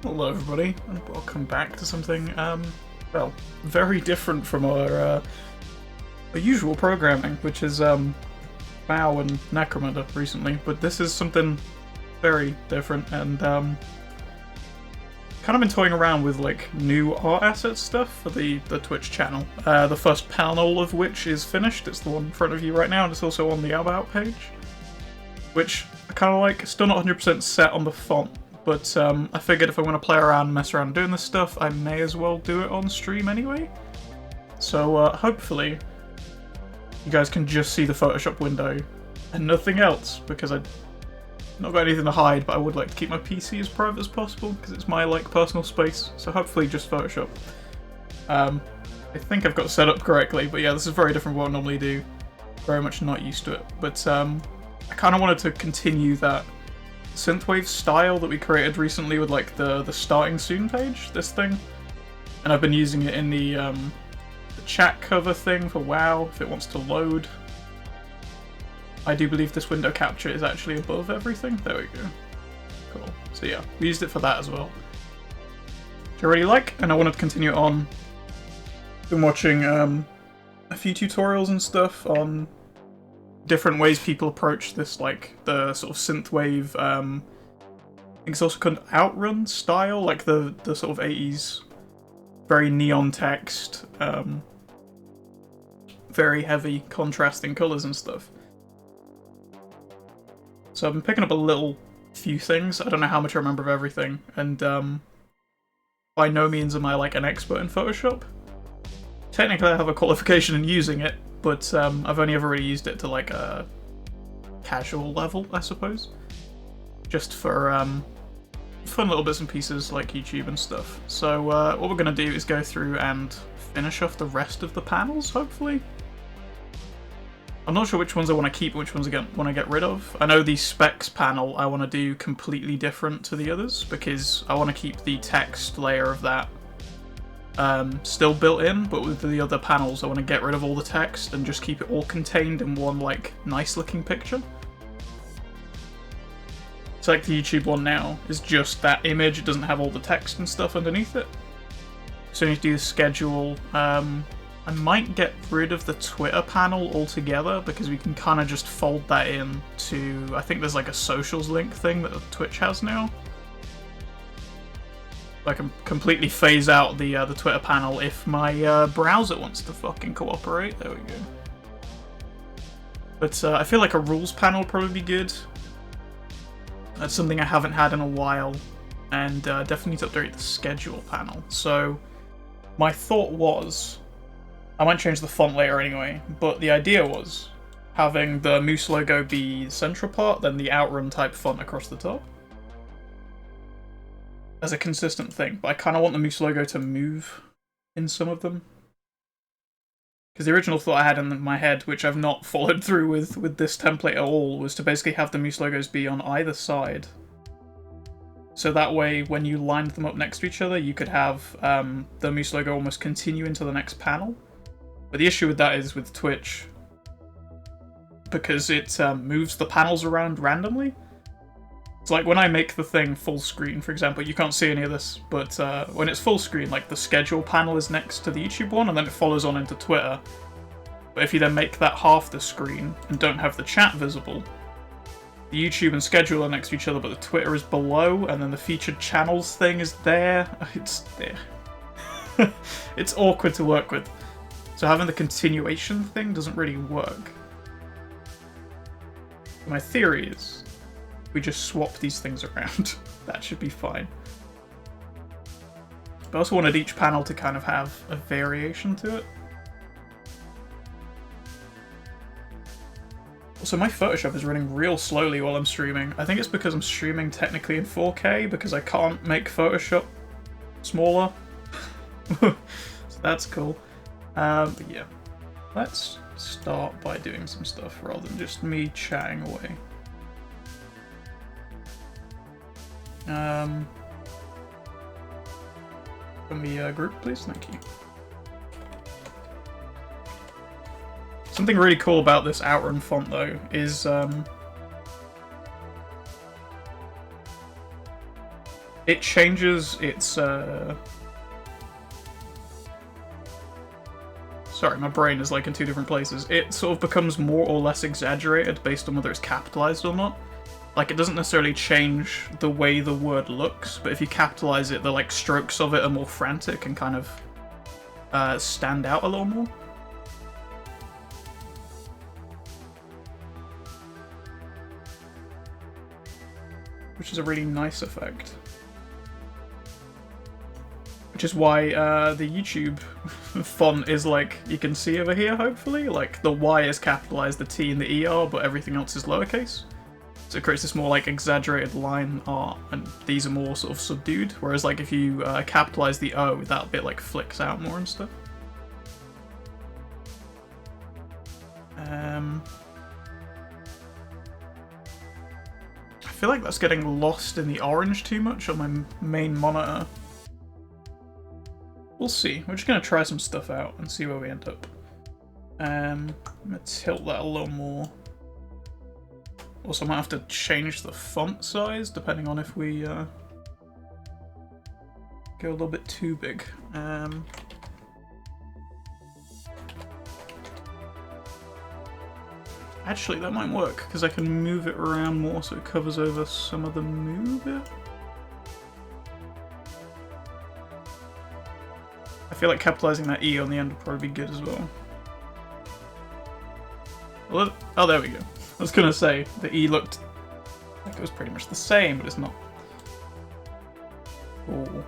Hello everybody, and welcome back to something, well, very different from our usual programming, which is, WoW and Necromunda recently, but this is something very different, and, kind of been toying around with, like, new art asset stuff for the Twitch channel. The first panel of which is finished, it's the one in front of you right now, and it's also on the About page, which I kind of like. It's still not 100% set on the font, but I figured if I want to play around and mess around doing this stuff, I may as well do it on stream anyway. So hopefully you guys can just see the Photoshop window and nothing else, because I've not got anything to hide, but I would like to keep my PC as private as possible, because it's my personal space, so hopefully just Photoshop. I think I've got it set up correctly, but yeah, this is very different from what I normally do. Very much not used to it, but I kind of wanted to continue that Synthwave style that we created recently with like the starting soon page, this thing, and I've been using it in the chat cover thing for WoW if it wants to load. I do believe this window capture is actually above everything. There we go. Cool. So yeah, we used it for that as well, which I really like, and I wanted to continue it on. Been watching a few tutorials and stuff on different ways people approach this, like the sort of synthwave, I think it's also called Outrun style, like the sort of 80s, very neon text, very heavy contrasting colours and stuff. So I've been picking up a few things. I don't know how much I remember of everything, and by no means am I like an expert in Photoshop. Technically I have a qualification in using it, but I've only ever really used it to like a casual level, I suppose. Just for fun little bits and pieces like YouTube and stuff. So what we're going to do is go through and finish off the rest of the panels, hopefully. I'm not sure which ones I want to keep and which ones I want to get rid of. I know the specs panel I want to do completely different to the others, because I want to keep the text layer of that still built in, but with the other panels I want to get rid of all the text and just keep it all contained in one like nice looking picture. It's like the YouTube one now is just that image, it doesn't have all the text and stuff underneath it. So I need to do the schedule. I might get rid of the Twitter panel altogether, because we can kind of just fold that in to, I think there's like a socials link thing that Twitch has now. I can completely phase out the Twitter panel if my browser wants to fucking cooperate. There we go. But I feel like a rules panel would probably be good. That's something I haven't had in a while, and definitely need to update the schedule panel. So my thought was, I might change the font later anyway, but the idea was having the Moose logo be the central part, then the Outrun type font across the top, as a consistent thing, but I kind of want the Moose logo to move in some of them. Because the original thought I had in my head, which I've not followed through with this template at all, was to basically have the Moose logos be on either side. So that way, when you lined them up next to each other, you could have the Moose logo almost continue into the next panel. But the issue with that is with Twitch, because it moves the panels around randomly. It's like when I make the thing full screen, for example, you can't see any of this, but when it's full screen, like the schedule panel is next to the YouTube one, and then it follows on into Twitter. But if you then make that half the screen and don't have the chat visible, the YouTube and schedule are next to each other, but the Twitter is below, and then the featured channels thing is there. It's there. It's awkward to work with. So having the continuation thing doesn't really work. My theory is, we just swap these things around. That should be fine. But I also wanted each panel to kind of have a variation to it. Also, my Photoshop is running real slowly while I'm streaming. I think it's because I'm streaming technically in 4K, because I can't make Photoshop smaller. So that's cool. But yeah, let's start by doing some stuff rather than just me chatting away. Can we group, please? Thank you. Something really cool about this Outrun font, though, is it changes its sorry, my brain is like in two different places. It sort of becomes more or less exaggerated based on whether it's capitalized or not. Like, it doesn't necessarily change the way the word looks, but if you capitalize it, the like strokes of it are more frantic and kind of stand out a little more. Which is a really nice effect. Which is why the YouTube font is like, you can see over here, hopefully, like the Y is capitalized, the T and the ER, but everything else is lowercase. So it creates this more like exaggerated line art, and these are more sort of subdued, whereas like if you capitalize the O, that bit like flicks out more and stuff. I feel like that's getting lost in the orange too much on my main monitor. We'll see. We're just going to try some stuff out and see where we end up. I'm going to tilt that a little more. Also, I might have to change the font size depending on if we go a little bit too big. Actually, that might work, because I can move it around more so it covers over some of the movie. I feel like capitalizing that E on the end would probably be good as well. Oh, there we go. I was going to say, the E looked like it was pretty much the same, but it's not. Cool.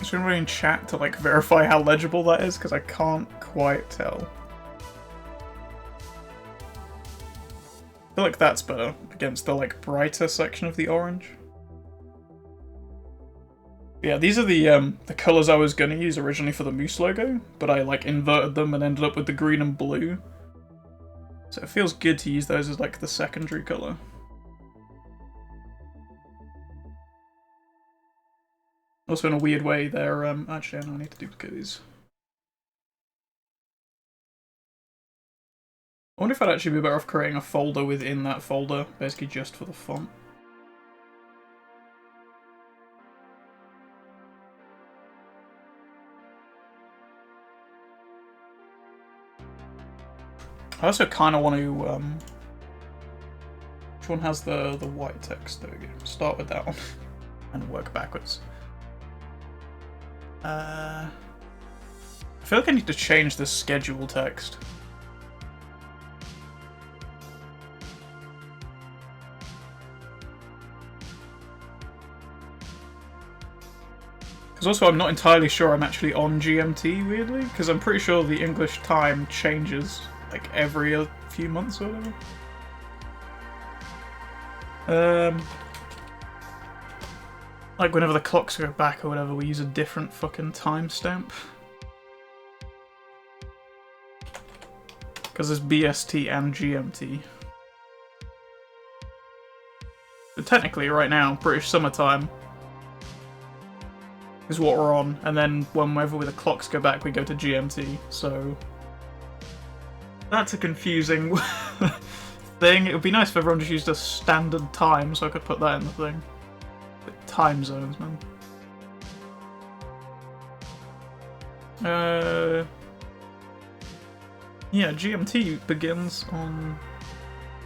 Is there anybody in chat to like verify how legible that is? Because I can't quite tell. I feel like that's better against the like brighter section of the orange. Yeah, these are the colors I was gonna use originally for the Moose logo, but I like inverted them and ended up with the green and blue. So it feels good to use those as like the secondary color. Also, in a weird way, they're actually, I need to duplicate these. I wonder if I'd actually be better off creating a folder within that folder, basically just for the font. I also kind of want to, which one has the white text? There we go. Start with that one and work backwards. I feel like I need to change the schedule text. Because also I'm not entirely sure I'm actually on GMT, weirdly, because I'm pretty sure the English time changes like every few months or whatever. Like whenever the clocks go back or whatever, we use a different fucking timestamp. Because there's BST and GMT. But technically, right now, British summertime is what we're on, and then whenever the clocks go back, we go to GMT, so that's a confusing thing. It would be nice if everyone just used a standard time, so I could put that in the thing. But time zones, man. Yeah, GMT begins on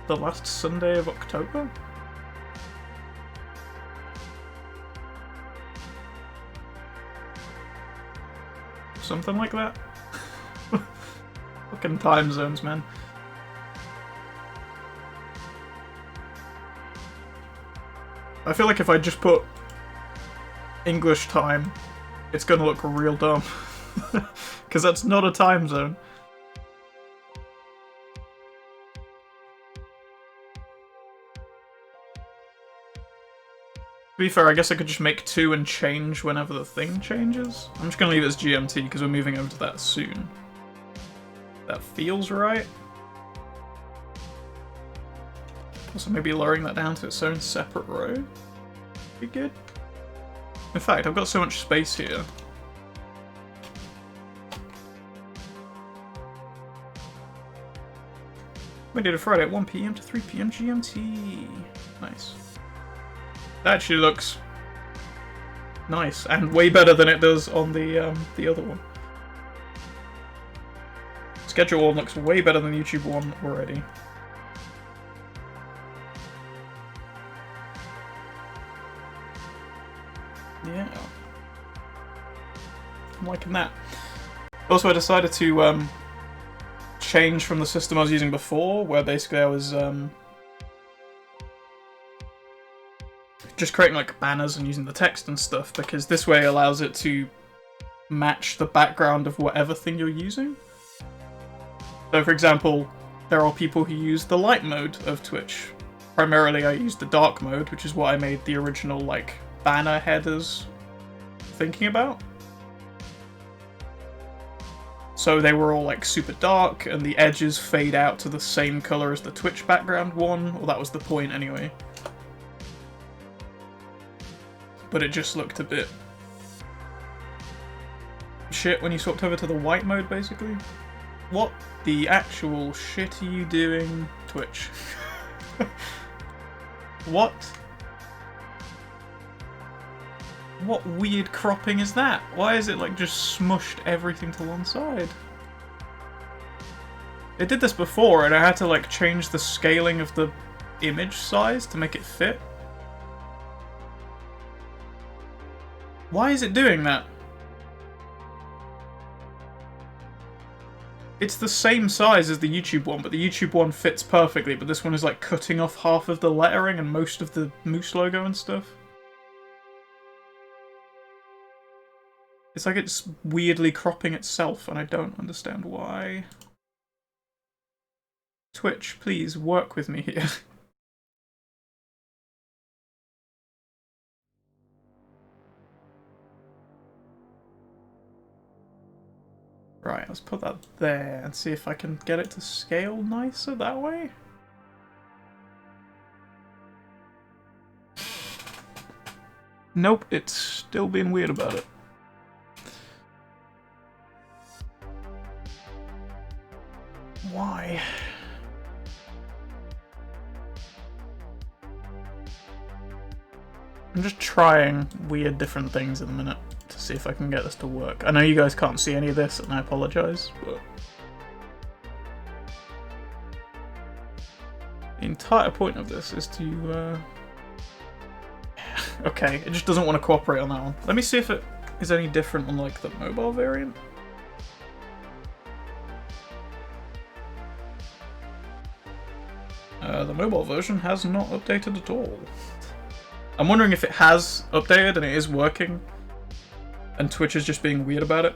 the last Sunday of October? Something like that. Fucking time zones, man. I feel like if I just put English time, it's gonna look real dumb. Because that's not a time zone. To be fair, I guess I could just make 2 and change whenever the thing changes. I'm just gonna leave it as GMT because we're moving over to that soon. That feels right. Also, maybe lowering that down to its own separate row. Be good. In fact, I've got so much space here. Monday to Friday at 1 PM to 3 PM GMT. Nice. That actually looks nice and way better than it does on the other one. Schedule one looks way better than YouTube one already. Yeah, I'm liking that. Also, I decided to change from the system I was using before, where basically I was just creating like banners and using the text and stuff, because this way allows it to match the background of whatever thing you're using. So for example, there are people who use the light mode of Twitch. Primarily I use the dark mode, which is what I made the original like banner headers thinking about. So they were all like super dark and the edges fade out to the same color as the Twitch background one, or that was the point anyway. But it just looked a bit shit when you swapped over to the white mode, basically. What the actual shit are you doing, Twitch? What? What weird cropping is that? Why is it like just smushed everything to one side? It did this before and I had to like change the scaling of the image size to make it fit. Why is it doing that? It's the same size as the YouTube one, but the YouTube one fits perfectly, but this one is like cutting off half of the lettering and most of the Moose logo and stuff. It's like it's weirdly cropping itself, and I don't understand why. Twitch, please work with me here. Right, let's put that there and see if I can get it to scale nicer that way. Nope, it's still being weird about it. Why? I'm just trying weird different things at the minute to see if I can get this to work. I know you guys can't see any of this and I apologise, but the entire point of this is to okay, it just doesn't want to cooperate on that one. Let me see if it is any different on like the mobile variant. The mobile version has not updated at all. I'm wondering if it has updated and it is working, and Twitch is just being weird about it,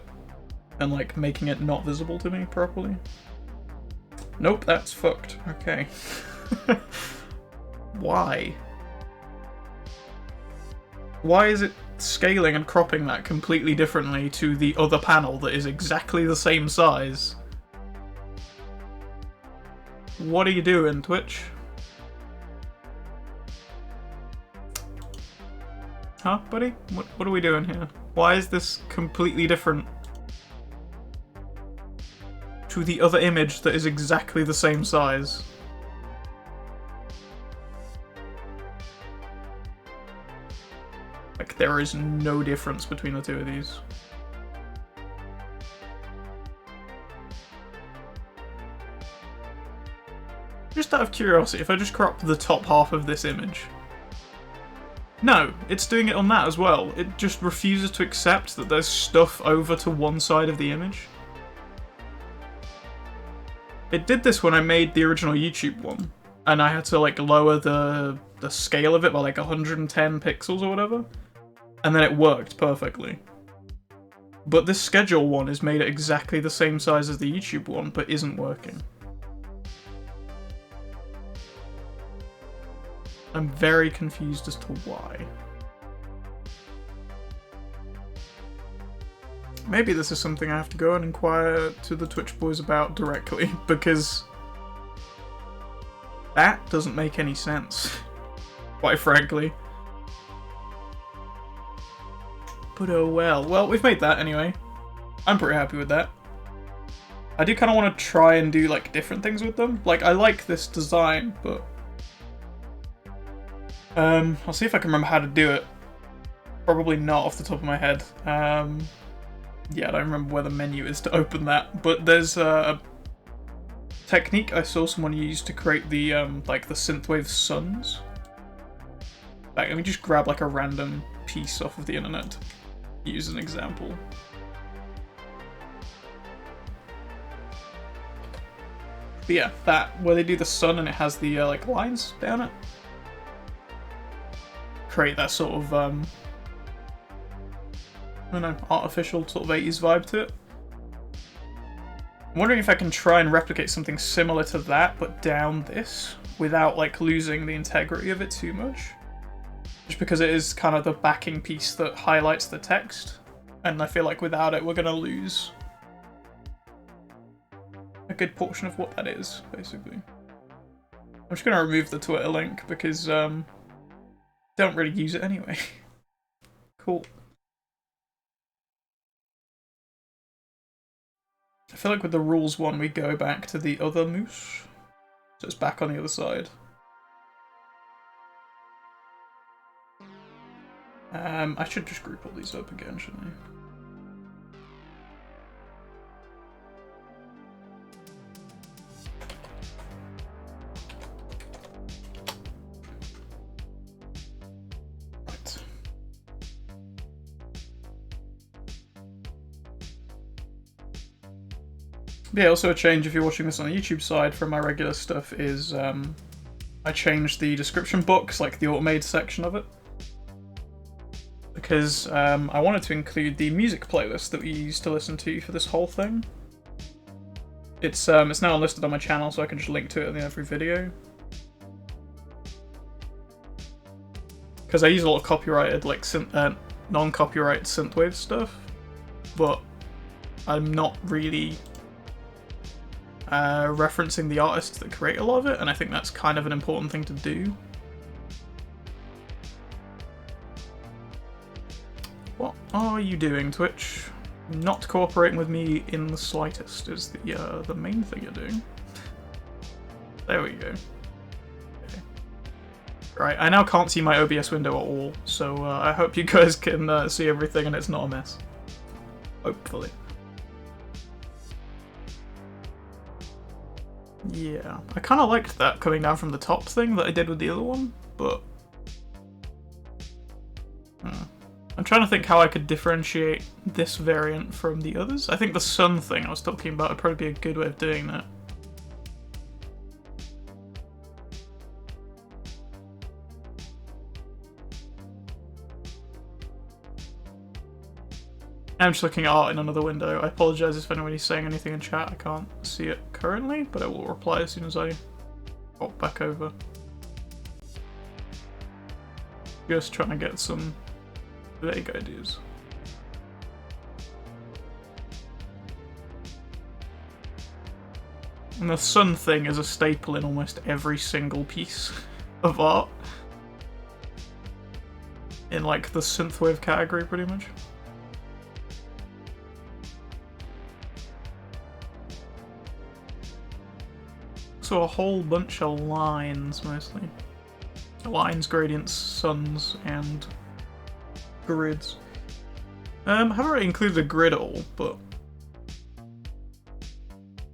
and like making it not visible to me properly. Nope, that's fucked. Okay. Why? Why is it scaling and cropping that completely differently to the other panel that is exactly the same size? What are you doing, Twitch? Huh, buddy? What are we doing here? Why is this completely different to the other image that is exactly the same size? Like, there is no difference between the two of these. Just out of curiosity, if I just crop the top half of this image... No, it's doing it on that as well. It just refuses to accept that there's stuff over to one side of the image. It did this when I made the original YouTube one, and I had to like lower the scale of it by like 110 pixels or whatever, and then it worked perfectly. But this schedule one is made at exactly the same size as the YouTube one, but isn't working. I'm very confused as to why. Maybe this is something I have to go and inquire to the Twitch boys about directly, because that doesn't make any sense, quite frankly. But oh well. Well, we've made that anyway. I'm pretty happy with that. I do kind of want to try and do like different things with them. Like, I like this design, but I'll see if I can remember how to do it. Probably not off the top of my head. Yeah, I don't remember where the menu is to open that, but there's a technique I saw someone use to create the like the Synthwave suns. Like, let me just grab like a random piece off of the internet to use as an example. But yeah, that where they do the sun and it has the like lines down it. Create that sort of I don't know, artificial sort of 80s vibe to it. I'm wondering if I can try and replicate something similar to that, but down this, without like losing the integrity of it too much. Just because it is kind of the backing piece that highlights the text, and I feel like without it we're gonna lose a good portion of what that is, basically. I'm just gonna remove the Twitter link because don't really use it anyway. Cool. I feel like with the rules one we go back to the other moose, so it's back on the other side. I should just group all these up again, shouldn't I? Right. Yeah, also a change if you're watching this on the YouTube side from my regular stuff is I changed the description box, like the automated section of it. Because I wanted to include the music playlist that we used to listen to for this whole thing. It's now listed on my channel, so I can just link to it in every video. Because I use a lot of copyrighted, like non-copyright synthwave stuff, but I'm not really referencing the artists that create a lot of it, and I think that's kind of an important thing to do. What are you doing, Twitch? Not cooperating with me in the slightest is the main thing you're doing. There we go. Okay. Right, I now can't see my OBS window at all, so I hope you guys can see everything and it's not a mess. Hopefully. Yeah, I kind of liked that coming down from the top thing that I did with the other one, but I'm trying to think how I could differentiate this variant from the others. I think the sun thing I was talking about would probably be a good way of doing that. I'm just looking at art in another window. I apologise if anybody's saying anything in chat. I can't see it currently, but I will reply as soon as I pop back over. Just trying to get some vague ideas. And the sun thing is a staple in almost every single piece of art. In like the synthwave category, pretty much. So a whole bunch of lines, mostly. Lines, gradients, suns, and grids. I haven't really included a grid at all, but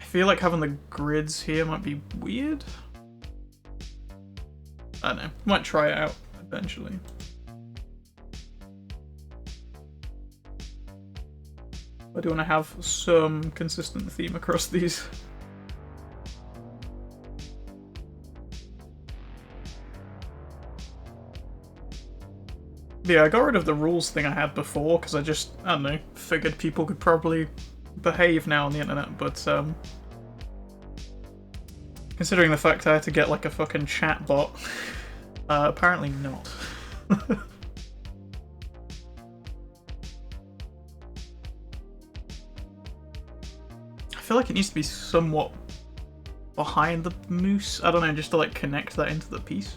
I feel like having the grids here might be weird. I don't know. Might try it out eventually. I do want to have some consistent theme across these. Yeah, I got rid of the rules thing I had before because I don't know, figured people could probably behave now on the internet, but considering the fact I had to get like a fucking chat bot, apparently not. I feel like it needs to be somewhat behind the moose. I don't know, just to like connect that into the piece.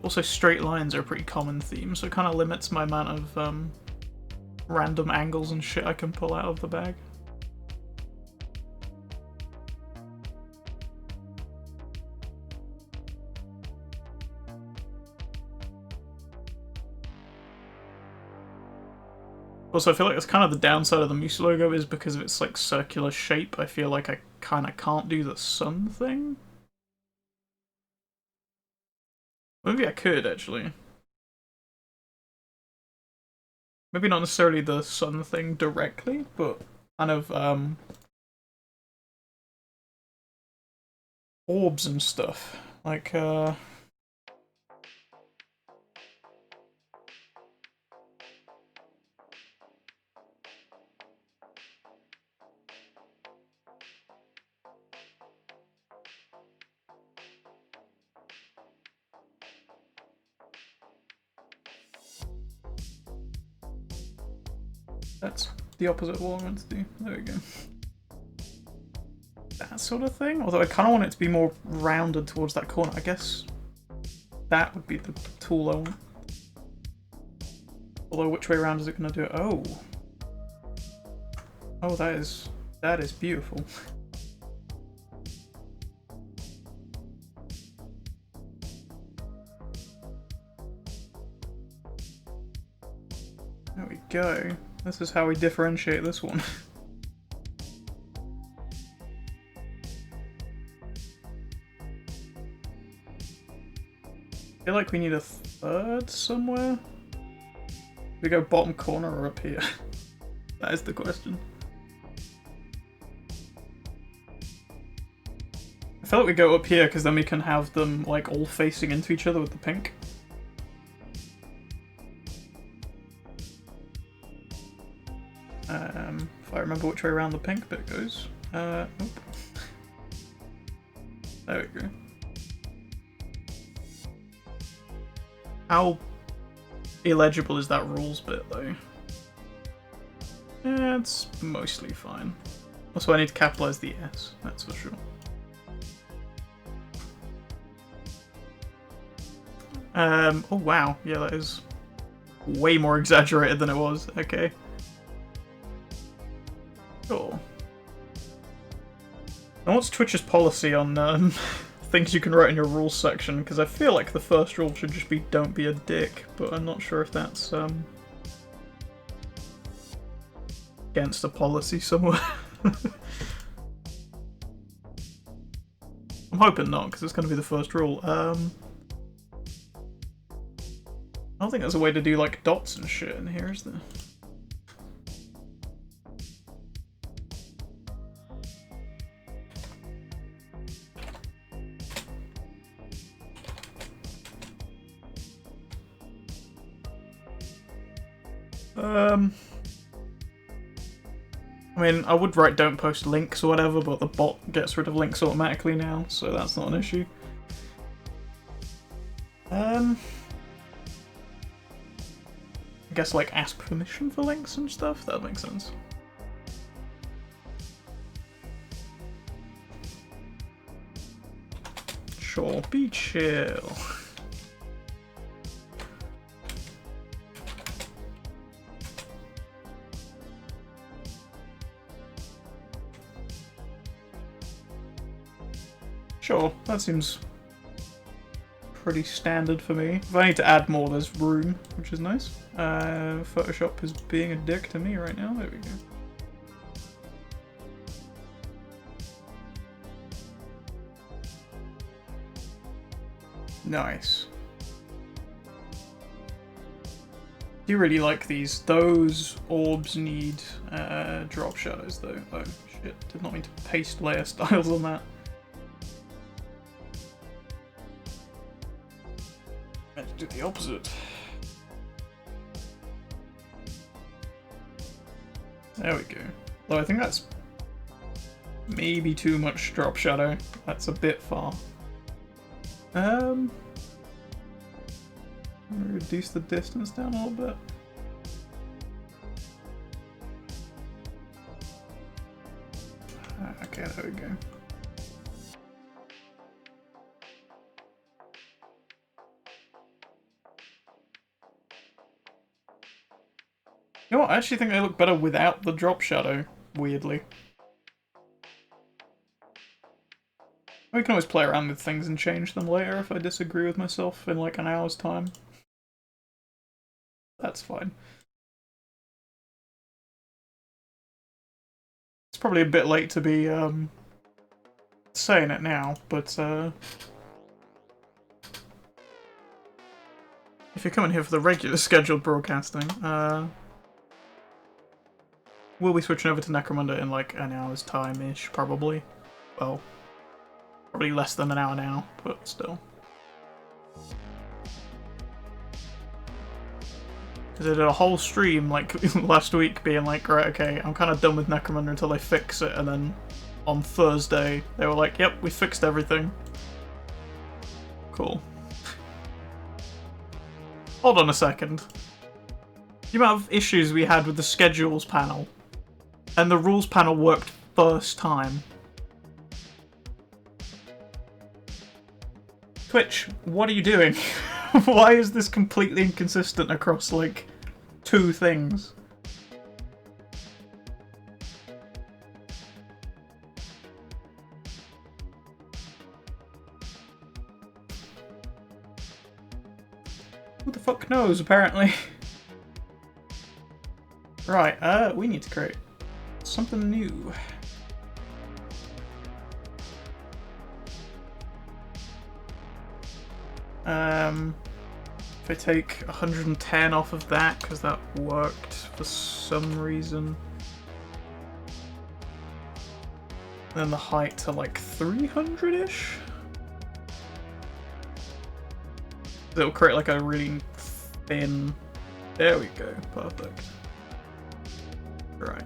Also, straight lines are a pretty common theme, so it kind of limits my amount of random angles and shit I can pull out of the bag. Also, I feel like that's kind of the downside of the moose logo, is because of its like circular shape. I feel like I kind of can't do the sun thing. Maybe I could, actually. Maybe not necessarily the sun thing directly, but kind of orbs and stuff. Like that's the opposite of what I meant to do. There we go. That sort of thing? Although I kind of want it to be more rounded towards that corner. I guess that would be the tool I want. Although which way around is it going to do it? Oh. Oh, that is beautiful. There we go. This is how we differentiate this one. I feel like we need a third somewhere. We go bottom corner or up here? That is the question. I feel like we go up here because then we can have them like all facing into each other with the pink. If I remember which way around the pink bit goes. Nope. There we go. How illegible is that rules bit though? Yeah, it's mostly fine. Also, I need to capitalize the S, that's for sure. Oh wow, yeah, that is way more exaggerated than it was. Okay. Cool. And what's Twitch's policy on things you can write in your rules section? Because I feel like the first rule should just be don't be a dick, but I'm not sure if that's against a policy somewhere. I'm hoping not, because it's going to be the first rule. I don't think there's a way to do like dots and shit in here, is there? I mean, I would write don't post links or whatever, but the bot gets rid of links automatically now, so that's not an issue. I guess like ask permission for links and stuff, that makes sense. Sure, be chill. Sure, that seems pretty standard for me. If I need to add more, there's room, which is nice. Photoshop is being a dick to me right now. There we go. Nice. Do you really like these? Those orbs need drop shadows though. Oh shit, did not mean to paste layer styles on that. Let's do the opposite. There we go. Though I think that's maybe too much drop shadow. That's a bit far. Reduce the distance down a little bit. Okay, there we go. You know what? I actually think they look better without the drop shadow, weirdly. We can always play around with things and change them later if I disagree with myself in like an hour's time. That's fine. It's probably a bit late to be saying it now, but if you're coming here for the regular scheduled broadcasting, we'll be switching over to Necromunda in like an hour's time-ish, probably. Well, probably less than an hour now, but still. Because I did a whole stream like last week being like, right, okay, I'm kind of done with Necromunda until they fix it, and then on Thursday they were like, yep, we fixed everything. Cool. Hold on a second. The amount of issues we had with the schedules panel, and the rules panel worked first time. Twitch, what are you doing? Why is this completely inconsistent across, like, 2 things? Who the fuck knows, apparently? Right, we need to create something new. If I take 110 off of that, because that worked for some reason. And then the height to like 300-ish? It'll create like a really thin... There we go, perfect. Right.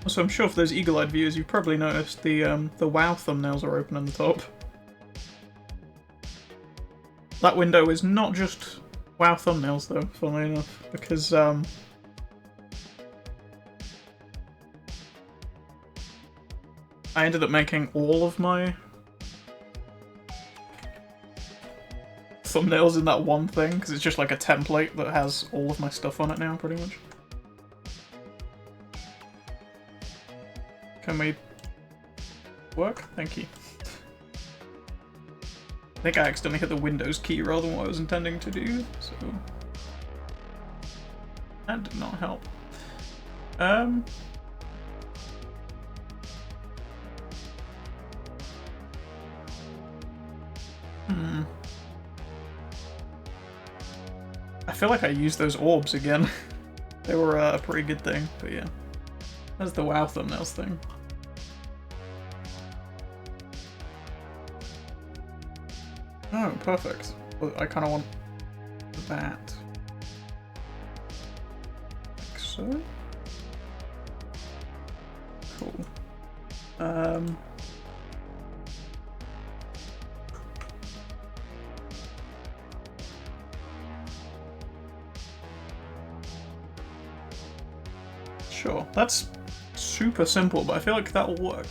Also, I'm sure for those eagle-eyed viewers, you've probably noticed the WoW thumbnails are open on the top. That window is not just WoW thumbnails, though, funnily enough, because I ended up making all of my thumbnails in that one thing, because it's just like a template that has all of my stuff on it now, pretty much. Can we work? Thank you. I think I accidentally hit the Windows key rather than what I was intending to do, so that did not help. I feel like I used those orbs again. They were a pretty good thing, but yeah. That's the WoW thumbnails thing. Oh, perfect. Well, I kind of want that. Like so. Cool. Sure. That's super simple, but I feel like that'll work.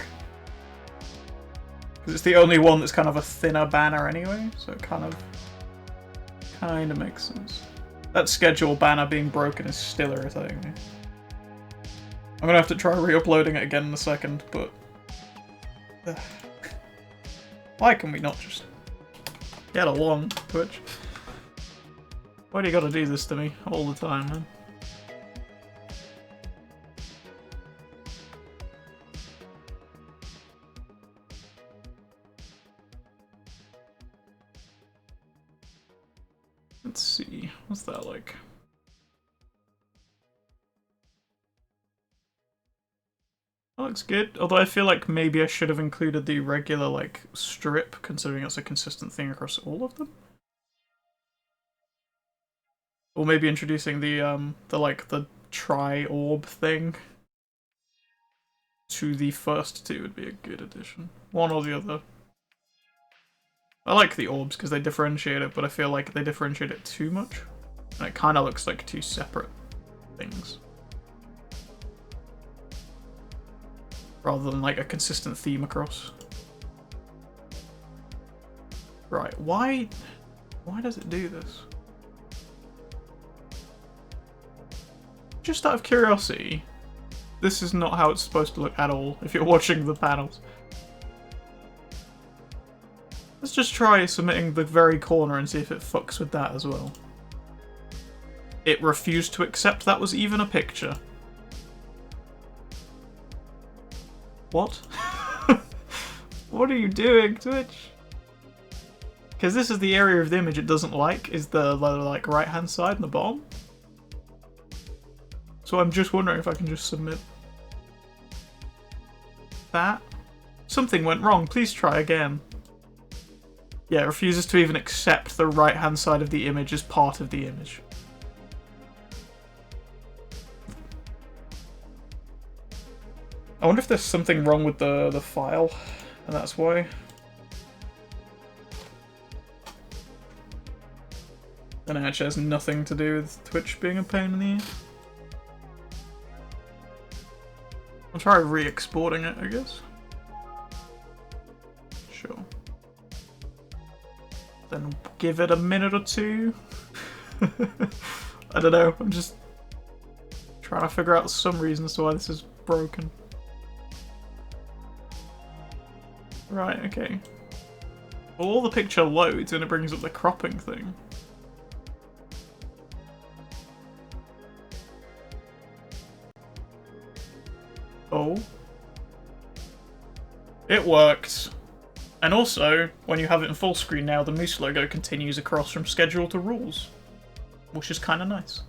Because it's the only one that's kind of a thinner banner anyway, so it kind of makes sense. That schedule banner being broken is still irritating me. I'm gonna have to try re-uploading it again in a second, but... Why can we not just get along, Twitch? Why do you gotta do this to me all the time, man? Let's see, what's that like? That looks good, although I feel like maybe I should have included the regular, like, strip, considering it's a consistent thing across all of them. Or maybe introducing the tri-orb thing to the first two would be a good addition. One or the other. I like the orbs because they differentiate it, but I feel like they differentiate it too much. And it kind of looks like two separate things. Rather than like a consistent theme across. Right, why does it do this? Just out of curiosity, this is not how it's supposed to look at all if you're watching the panels. Let's just try submitting the very corner and see if it fucks with that as well. It refused to accept that was even a picture. What? What are you doing, Twitch? Because this is the area of the image it doesn't like, is the like right hand side and the bottom. So I'm just wondering if I can just submit that. Something went wrong, please try again. Yeah, it refuses to even accept the right hand side of the image as part of the image. I wonder if there's something wrong with the file, and that's why. And it actually has nothing to do with Twitch being a pain in the ear. I'll try re-exporting it, I guess. Sure. Then give it a minute or two. I don't know, I'm just trying to figure out some reasons to why this is broken. Right, okay. All the picture loads and it brings up the cropping thing. Oh. It worked. And also, when you have it in full screen now, the Moose logo continues across from schedule to rules. Which is kind of nice.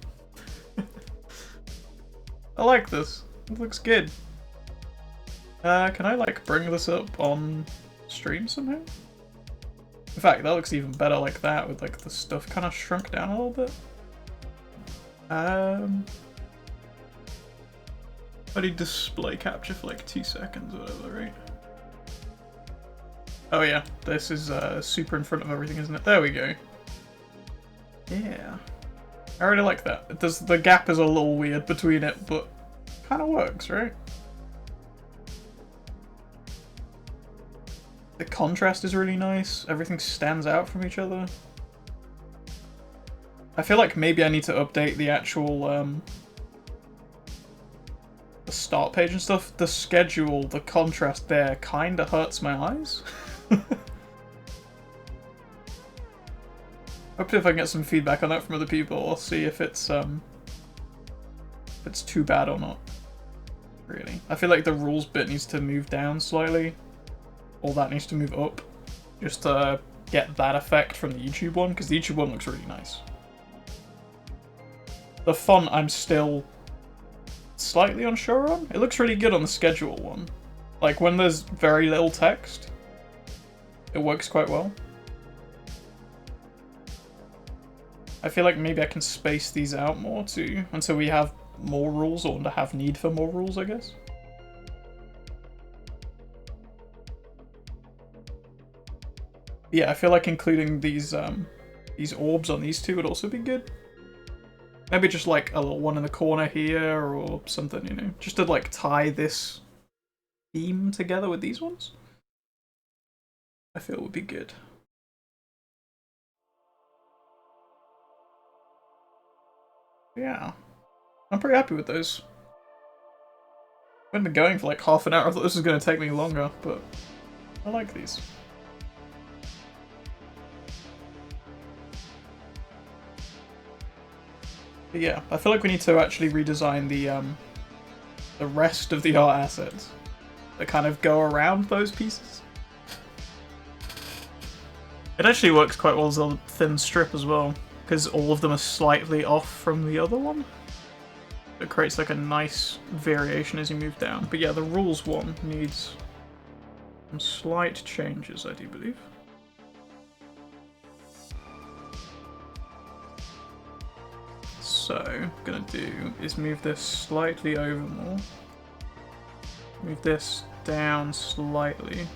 I like this. It looks good. Can I, like, bring this up on stream somehow? In fact, that looks even better like that, with, like, the stuff kind of shrunk down a little bit. I need display capture for, like, 2 seconds or whatever, right? Oh yeah, this is super in front of everything, isn't it? There we go. Yeah. I really like that. It does, the gap is a little weird between it, but kind of works, right? The contrast is really nice. Everything stands out from each other. I feel like maybe I need to update the actual, the start page and stuff. The schedule, the contrast there kinda hurts my eyes. Hopefully if I can get some feedback on that from other people, I'll see if it's too bad or not. Really. I feel like the rules bit needs to move down slightly. All that needs to move up, just to get that effect from the YouTube one, because the YouTube one looks really nice. The font I'm still slightly unsure on. It looks really good on the schedule one. Like, when there's very little text, it works quite well. I feel like maybe I can space these out more too, until we have more rules, or to have need for more rules, I guess. Yeah, I feel like including these orbs on these two would also be good. Maybe just like a little one in the corner here or something, you know, just to like tie this theme together with these ones. I feel would be good. Yeah, I'm pretty happy with those. I've been going for like half an hour. I thought this was going to take me longer, but I like these. But yeah, I feel like we need to actually redesign the rest of the art assets that kind of go around those pieces. It actually works quite well as a thin strip as well, because all of them are slightly off from the other one. It creates like a nice variation as you move down. But yeah, the rules one needs some slight changes, I do believe. So, what I'm gonna do is move this slightly over more. Move this down slightly.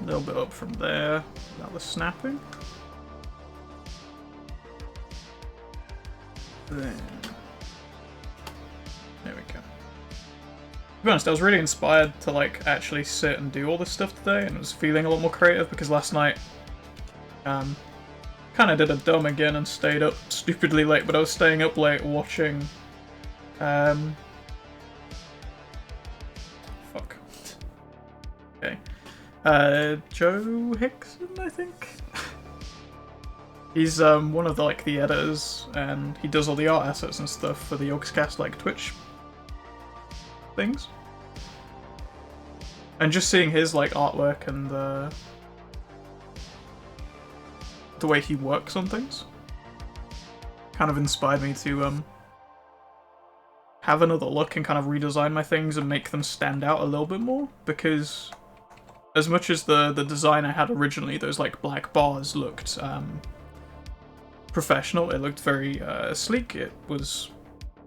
A little bit up from there, without the snapping. Then, there we go. To be honest, I was really inspired to like actually sit and do all this stuff today, and I was feeling a lot more creative because last night, kind of did a dumb again and stayed up stupidly late. But I was staying up late watching, fuck. Okay, Joe Hickson, I think. He's one of the editors, and he does all the art assets and stuff for the Yogscast like Twitch things. And just seeing his like artwork and the way he works on things kind of inspired me to have another look and kind of redesign my things and make them stand out a little bit more, because as much as the design I had originally, those like black bars looked professional, it looked very sleek, it was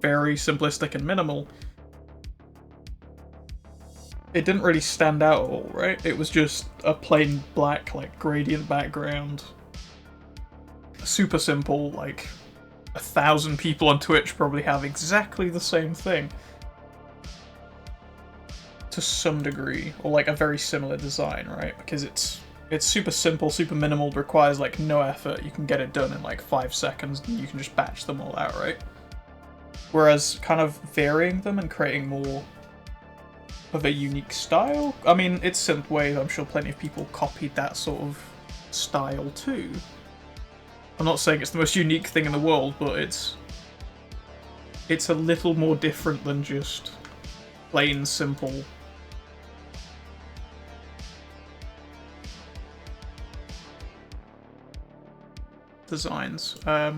very simplistic and minimal, it didn't really stand out at all, right? It was just a plain black like gradient background, super simple, like 1,000 people on Twitch probably have exactly the same thing to some degree, or like a very similar design, right? Because it's super simple, super minimal, requires like no effort, you can get it done in like 5 seconds and you can just batch them all out, right? Whereas kind of varying them and creating more of a unique style, I mean, it's Synthwave, I'm sure plenty of people copied that sort of style too. I'm not saying it's the most unique thing in the world, but it's a little more different than just plain simple designs. I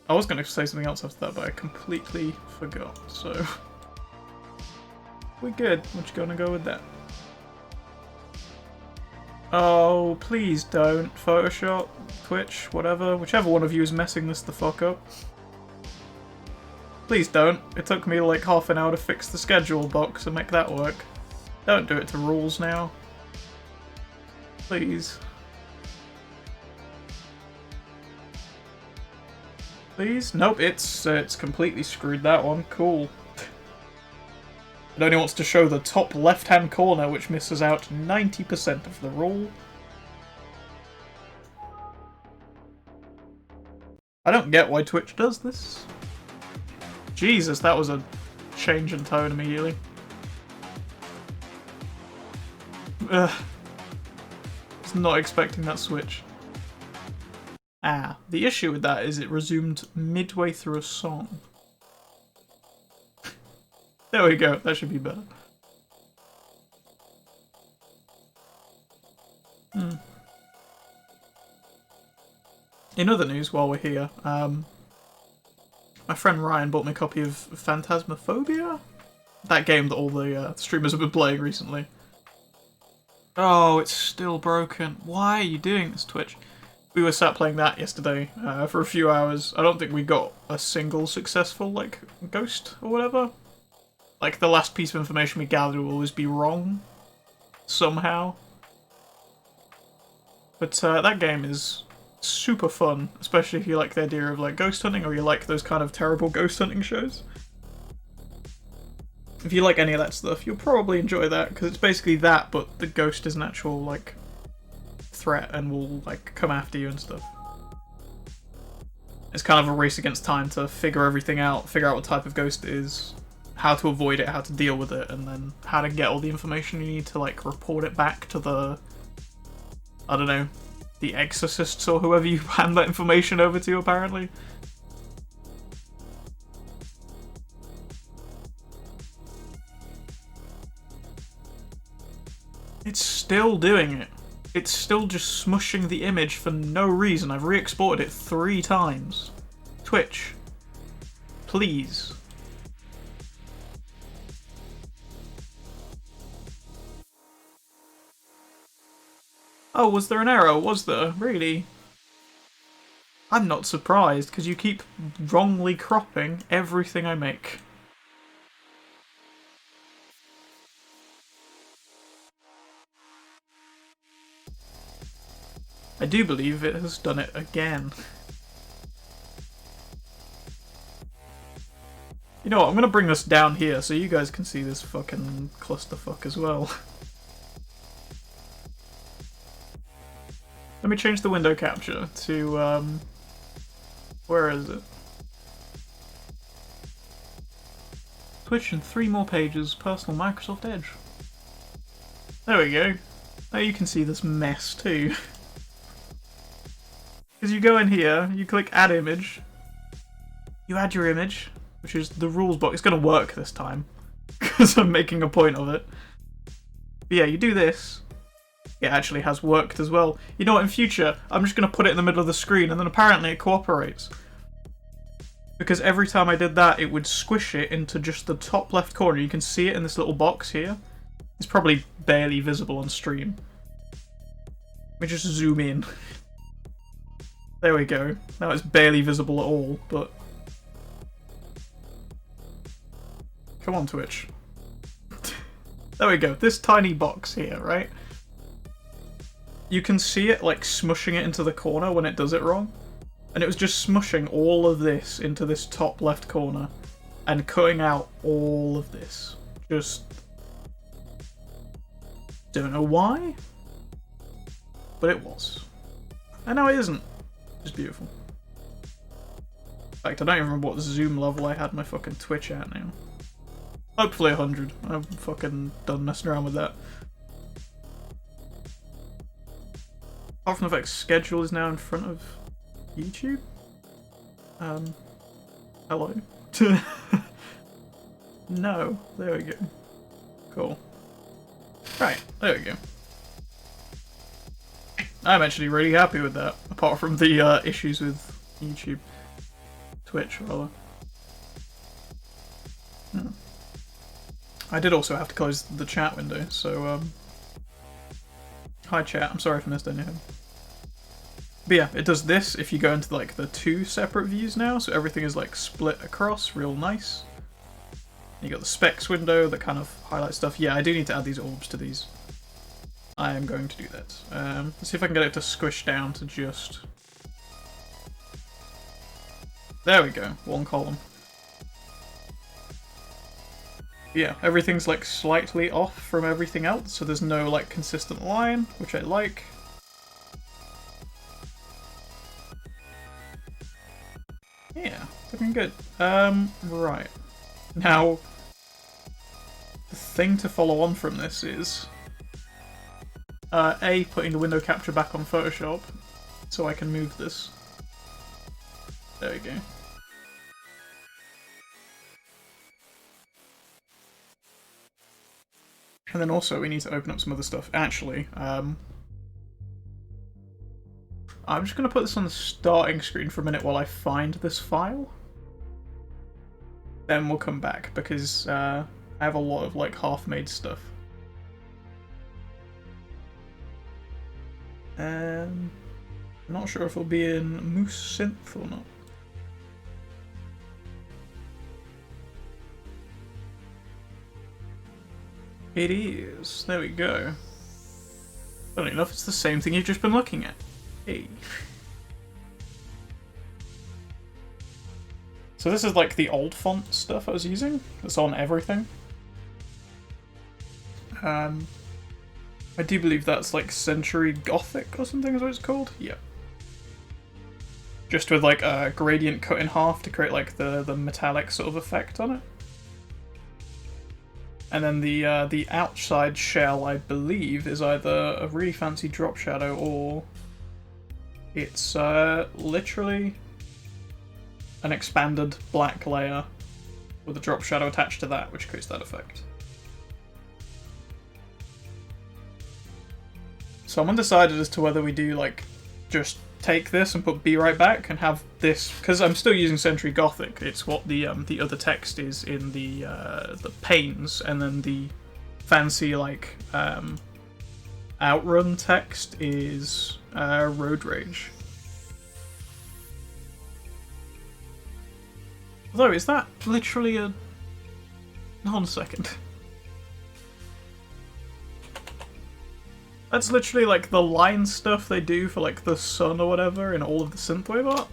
was going to say something else after that, but I completely forgot, so we're good. We're just going to go with that. Oh, please don't. Photoshop, Twitch, whatever. Whichever one of you is messing this the fuck up. Please don't. It took me like half an hour to fix the schedule box and make that work. Don't do it to rules now. Please. Please? Nope, it's completely screwed that one. Cool. It only wants to show the top left-hand corner, which misses out 90% of the rule. I don't get why Twitch does this. Jesus, that was a change in tone immediately. Ugh. I was not expecting that switch. Ah, the issue with that is it resumed midway through a song. There we go, that should be better. In other news, while we're here, my friend Ryan bought me a copy of Phantasmophobia? That game that all the streamers have been playing recently. Oh, it's still broken. Why are you doing this, Twitch? We were sat playing that yesterday for a few hours. I don't think we got a single successful, like, ghost or whatever. Like, the last piece of information we gathered will always be wrong. Somehow. But that game is super fun, especially if you like the idea of, like, ghost hunting, or you like those kind of terrible ghost hunting shows. If you like any of that stuff, you'll probably enjoy that, because it's basically that, but the ghost is an actual, like, threat and will, like, come after you and stuff. It's kind of a race against time to figure everything out, figure out what type of ghost it is, how to avoid it, how to deal with it, and then how to get all the information you need to, like, report it back to the, I don't know, the exorcists or whoever you hand that information over to, apparently. It's still doing it. It's still just smushing the image for no reason. I've re-exported it 3 times. Twitch, please. Oh, was there an error? Was there? Really? I'm not surprised, because you keep wrongly cropping everything I make. I do believe it has done it again. You know what, I'm gonna bring this down here so you guys can see this fucking clusterfuck as well. Let me change the window capture to, where is it? Twitch and 3 more pages, personal Microsoft Edge. There we go. Now you can see this mess too. Because you go in here, you click add image, you add your image, which is the rules box. It's going to work this time, because I'm making a point of it. But yeah, you do this. It actually has worked as well. You know what, in future, I'm just going to put it in the middle of the screen, and then apparently it cooperates. Because every time I did that, it would squish it into just the top left corner. You can see it in this little box here. It's probably barely visible on stream. Let me just zoom in. There we go. Now it's barely visible at all, but... Come on, Twitch. There we go. This tiny box here, right? You can see it, like, smushing it into the corner when it does it wrong. And it was just smushing all of this into this top left corner. And cutting out all of this. Just... don't know why. But it was. And now it isn't. Just beautiful. In fact, I don't even remember what zoom level I had my fucking Twitch at now. Hopefully 100. I'm fucking done messing around with that. Apart from the fact schedule is now in front of YouTube. Hello. No. There we go. Cool. Right, there we go. I'm actually really happy with that, apart from the issues with YouTube. Twitch, rather. Hmm. I did also have to close the chat window, so, hi chat, I'm sorry if I missed anything. But yeah, it does this if you go into, like, the 2 separate views now, so everything is, like, split across, real nice. You got the specs window that kind of highlights stuff. Yeah, I do need to add these orbs to these. I am going to do that. Let's see if I can get it to squish down to just... There we go, 1 column. Yeah, everything's like slightly off from everything else, so there's no like consistent line, which I like. Yeah, looking good. Right. Now, the thing to follow on from this is... A, putting the window capture back on Photoshop, so I can move this. There we go. And then also we need to open up some other stuff. Actually, I'm just going to put this on the starting screen for a minute while I find this file. Then we'll come back, because I have a lot of like half-made stuff. I'm not sure if it'll be in Moose Synth or not. It is. There we go. Funny enough, it's the same thing you've just been looking at. Hey. So this is like the old font stuff I was using. It's on everything. I do believe that's like Century Gothic or something is what it's called. Yeah. Just with like a gradient cut in half to create like the metallic sort of effect on it. And then the outside shell, I believe, is either a really fancy drop shadow or it's literally an expanded black layer with a drop shadow attached to that, which creates that effect. So I'm undecided as to whether we do like just take this and put B right back and have this, because I'm still using Century Gothic. It's what the other text is in the panes, and then the fancy like Outrun text is Road Rage. Although, is that literally a... Hold on a second. That's literally like the line stuff they do for like the sun or whatever in all of the Synthwave art.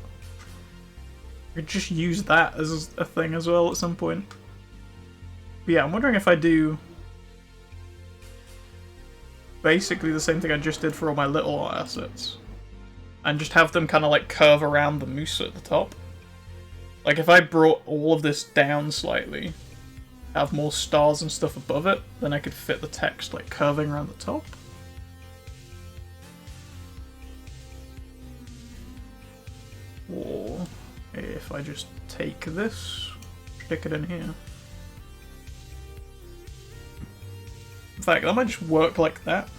You could just use that as a thing as well at some point. But yeah, I'm wondering if I do basically the same thing I just did for all my little art assets. And just have them kind of like curve around the moose at the top. Like if I brought all of this down slightly, have more stars and stuff above it, then I could fit the text like curving around the top. Or if I just take this, stick it in here. In fact, that might just work like that.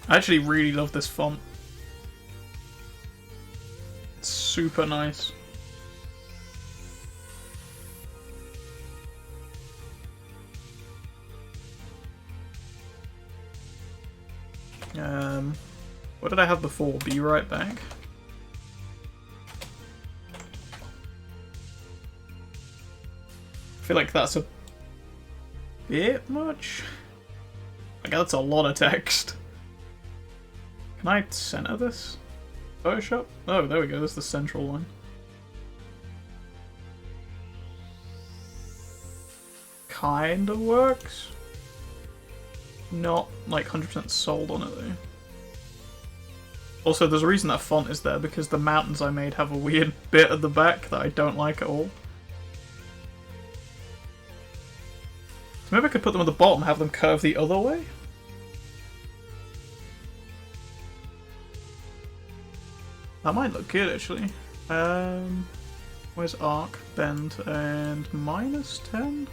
I actually really love this font. It's super nice. What did I have before? Be right back. I feel like that's a bit much. Like that's a lot of text. Can I center this? Photoshop? Oh, there we go. That's the central one. Kinda works. Not like 100% sold on it though. Also, there's a reason that font is there, because the mountains I made have a weird bit at the back that I don't like at all. So maybe I could put them at the bottom and have them curve the other way? That might look good, actually. Where's arc, bend, and -10?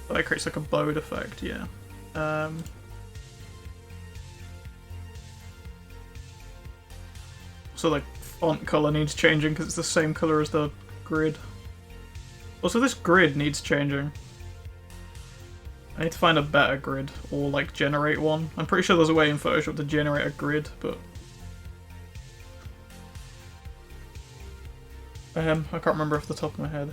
Oh, that creates like a bowed effect, yeah. So like font color needs changing because it's the same color as the grid. Also, this grid needs changing. I need to find a better grid or like generate one. I'm pretty sure there's a way in Photoshop to generate a grid, but I can't remember off the top of my head.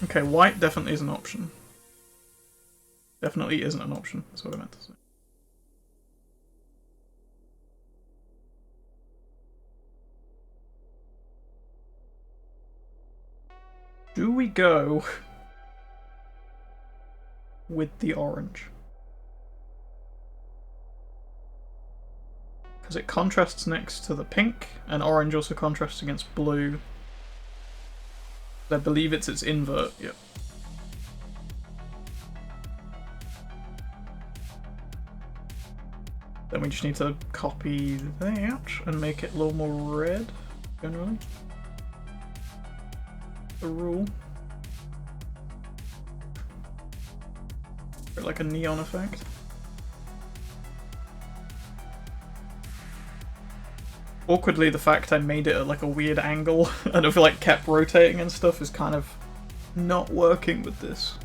Okay, white definitely is an option. Definitely isn't an option, that's what I meant to say. Do we go with the orange? Because it contrasts next to the pink, and orange also contrasts against blue. I believe it's its invert, yep. Then we just need to copy that and make it a little more red, generally. The rule. Like a neon effect. Awkwardly, the fact I made it at like a weird angle and I feel like kept rotating and stuff is kind of not working with this.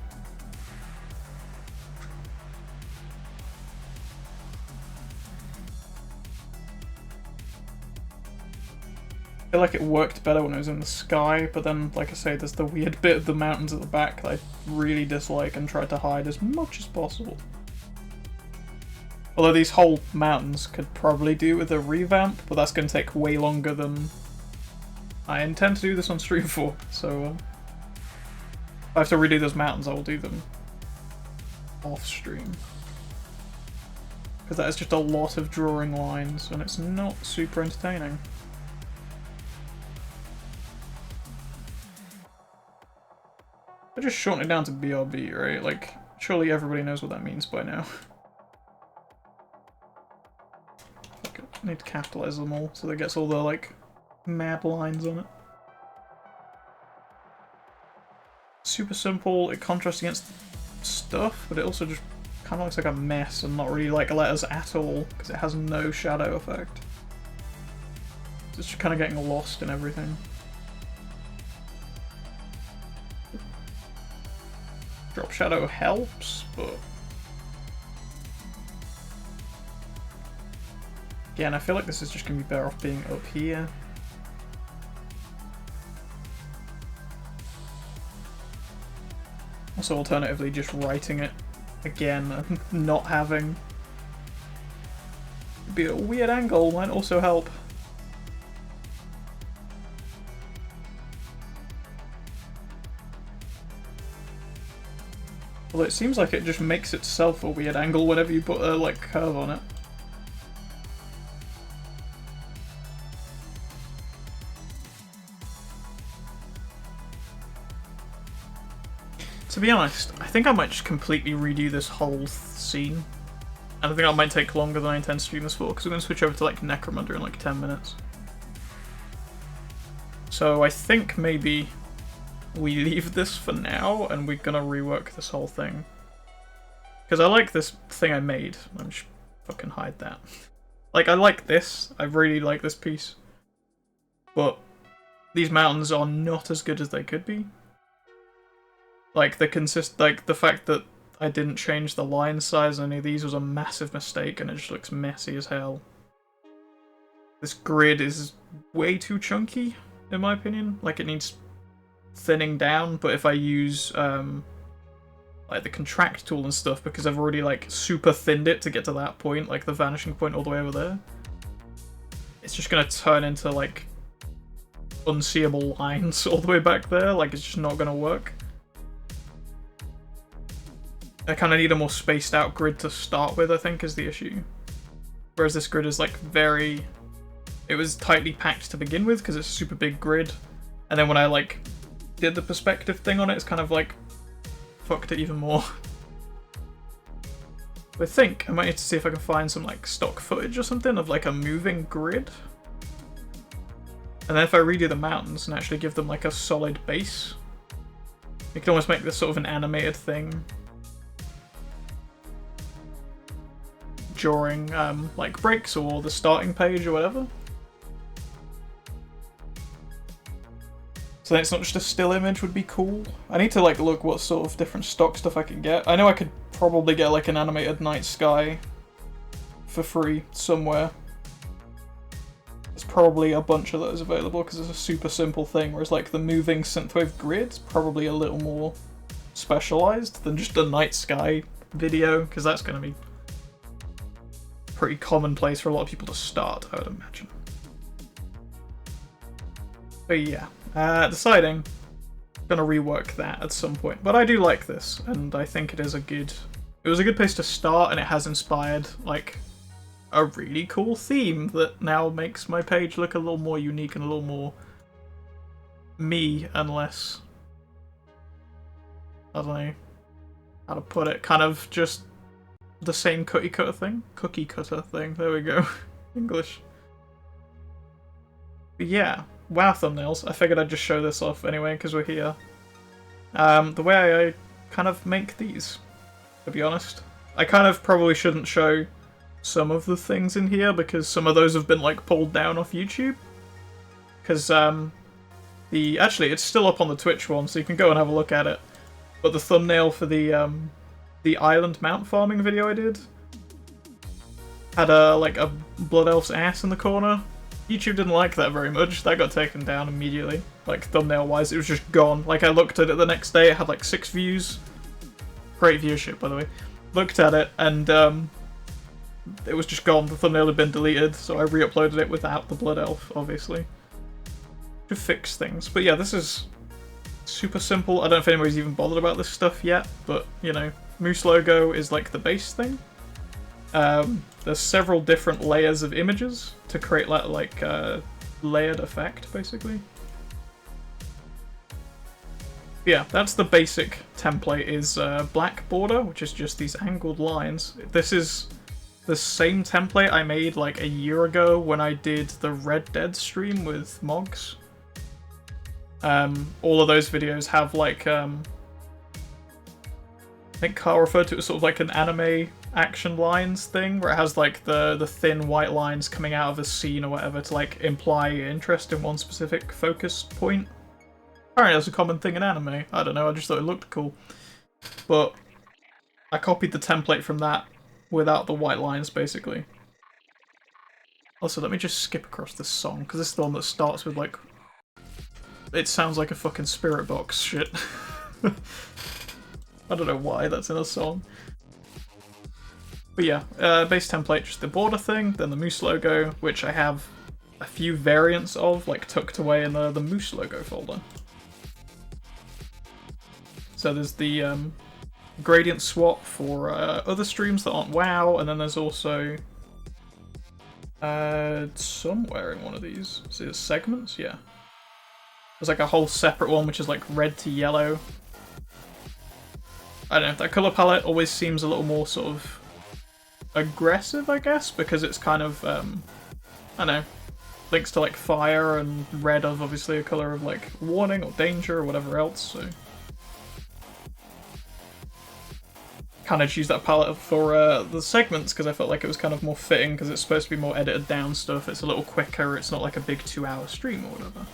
I feel like it worked better when it was in the sky, but then, like I say, there's the weird bit of the mountains at the back that I really dislike and try to hide as much as possible. Although these whole mountains could probably do with a revamp, but that's going to take way longer than I intend to do this on stream for, so if I have to redo those mountains, I will do them off stream. Because that is just a lot of drawing lines, and it's not super entertaining. I just shorten it down to BRB, right? Like, surely everybody knows what that means by now. Okay, I need to capitalize them all so that gets all the, like, mad lines on it. Super simple, it contrasts against stuff, but it also just kind of looks like a mess and not really like letters at all, because it has no shadow effect. It's just kind of getting lost in everything. Drop shadow helps, but again, I feel like this is just going to be better off being up here. Also, alternatively, just writing it again and not having it be a weird angle might also help. Although it seems like it just makes itself a weird angle whenever you put a like curve on it. To be honest, I think I might just completely redo this whole scene. And I think that might take longer than I intend to stream this for, because we're going to switch over to like Necromunda in like 10 minutes. So I think maybe we leave this for now, and we're going to rework this whole thing. Because I like this thing I made. Let me just fucking hide that. Like, I like this. I really like this piece. But these mountains are not as good as they could be. Like, the fact that I didn't change the line size on any of these was a massive mistake, and it just looks messy as hell. This grid is way too chunky, in my opinion. Like, it needs thinning down, but if I use, like, the contract tool and stuff, because I've already, like, super thinned it to get to that point, like the vanishing point all the way over there, it's just gonna turn into, like, unseeable lines all the way back there. Like, it's just not gonna work. I kind of need a more spaced out grid to start with, I think, is the issue. Whereas this grid is like it was tightly packed to begin with because it's a super big grid. And then when I like did the perspective thing on it, it's kind of like fucked it even more. I think I might need to see if I can find some like stock footage or something of like a moving grid. And then if I redo the mountains and actually give them like a solid base, you can almost make this sort of an animated thing. During like breaks or the starting page or whatever. So then it's not just a still image would be cool. I need to like look what sort of different stock stuff I can get. I know I could probably get like an animated night sky for free somewhere. There's probably a bunch of those available because it's a super simple thing, whereas like the moving synthwave grid's probably a little more specialized than just a night sky video, because that's going to be pretty commonplace for a lot of people to start, I would imagine. But yeah, deciding, gonna rework that at some point. But I do like this, and I think it was a good place to start, and it has inspired like a really cool theme that now makes my page look a little more unique and a little more me, and less, I don't know how to put it, kind of just the same cookie cutter thing, there we go. English. But yeah, wow thumbnails. I figured I'd just show this off anyway, because we're here. The way I kind of make these, to be honest. I kind of probably shouldn't show some of the things in here, because some of those have been like pulled down off YouTube. Because actually it's still up on the Twitch one, so you can go and have a look at it. But the thumbnail for the island mount farming video I did had like a blood elf's ass in the corner. YouTube didn't like that very much. That got taken down immediately. Like thumbnail wise, it was just gone. Like I looked at it the next day, it had like 6 views. Great viewership, by the way. Looked at it and it was just gone. The thumbnail had been deleted, so I re-uploaded it without the blood elf, obviously, to fix things. But yeah, this is super simple. I don't know if anybody's even bothered about this stuff yet, but you know, Moose logo is like the base thing. There's several different layers of images to create like layered effect, basically. Yeah, that's the basic template, is black border, which is just these angled lines. This is the same template I made like a year ago when I did the Red Dead stream with Mogs. All of those videos have like think Carl referred to it as sort of like an anime action lines thing, where it has like the thin white lines coming out of a scene or whatever to like imply interest in one specific focus point. Apparently that's a common thing in anime. I don't know, I just thought it looked cool. But I copied the template from that without the white lines, basically. Also, let me just skip across this song, because this is the one that starts with, like... It sounds like a fucking spirit box shit. I don't know why that's in a song. But yeah, base template, just the border thing, then the Moose logo, which I have a few variants of, like tucked away in the Moose logo folder. So there's the gradient swap for other streams that aren't WoW, and then there's also somewhere in one of these, see the segments? Yeah. There's like a whole separate one which is like red to yellow. I don't know, that colour palette always seems a little more sort of aggressive, I guess, because it's kind of, I don't know, links to like fire, and red of obviously a colour of like warning or danger or whatever else, so... Kind of choose that palette for the segments because I felt like it was kind of more fitting because it's supposed to be more edited down stuff. It's a little quicker, it's not like a big 2-hour stream or whatever.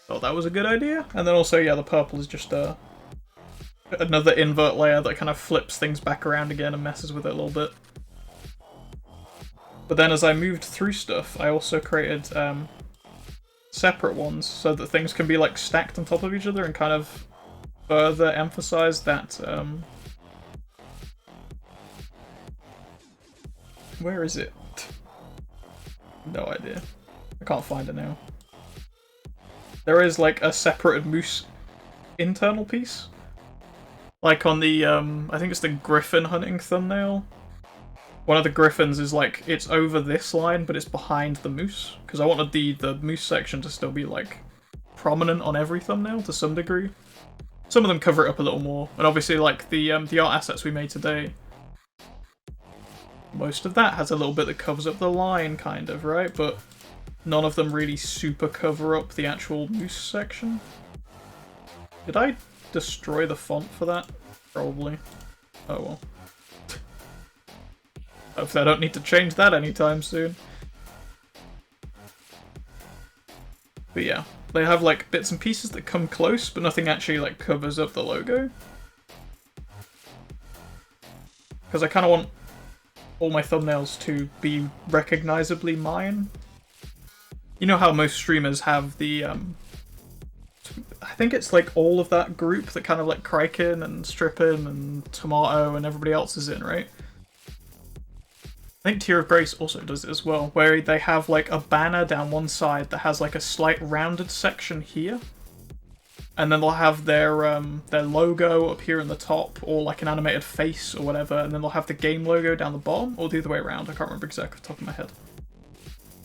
Thought that was a good idea. And then also, yeah, the purple is just another invert layer that kind of flips things back around again and messes with it a little bit. But then as I moved through stuff, I also created separate ones so that things can be like stacked on top of each other and kind of further emphasize that, where is it? No idea. I can't find it now. There is like a separated Moose internal piece. Like on the, I think it's the Griffin hunting thumbnail. One of the Griffins is like, it's over this line, but it's behind the Moose. Because I wanted the Moose section to still be like prominent on every thumbnail to some degree. Some of them cover it up a little more, and obviously like the art assets we made today, most of that has a little bit that covers up the line, kind of, right? But none of them really super cover up the actual Moose section. Did I destroy the font for that? Probably. Oh well. Hopefully I don't need to change that anytime soon. But yeah. They have like bits and pieces that come close, but nothing actually like covers up the logo. Because I kind of want all my thumbnails to be recognizably mine. You know how most streamers have the, I think it's like all of that group that kind of like Kraken and Strippin and Tomato and everybody else is in, right? I think Tear of Grace also does it as well, where they have like a banner down one side that has like a slight rounded section here, and then they'll have their logo up here in the top, or like an animated face or whatever, and then they'll have the game logo down the bottom, or the other way around. I can't remember exactly off the top of my head.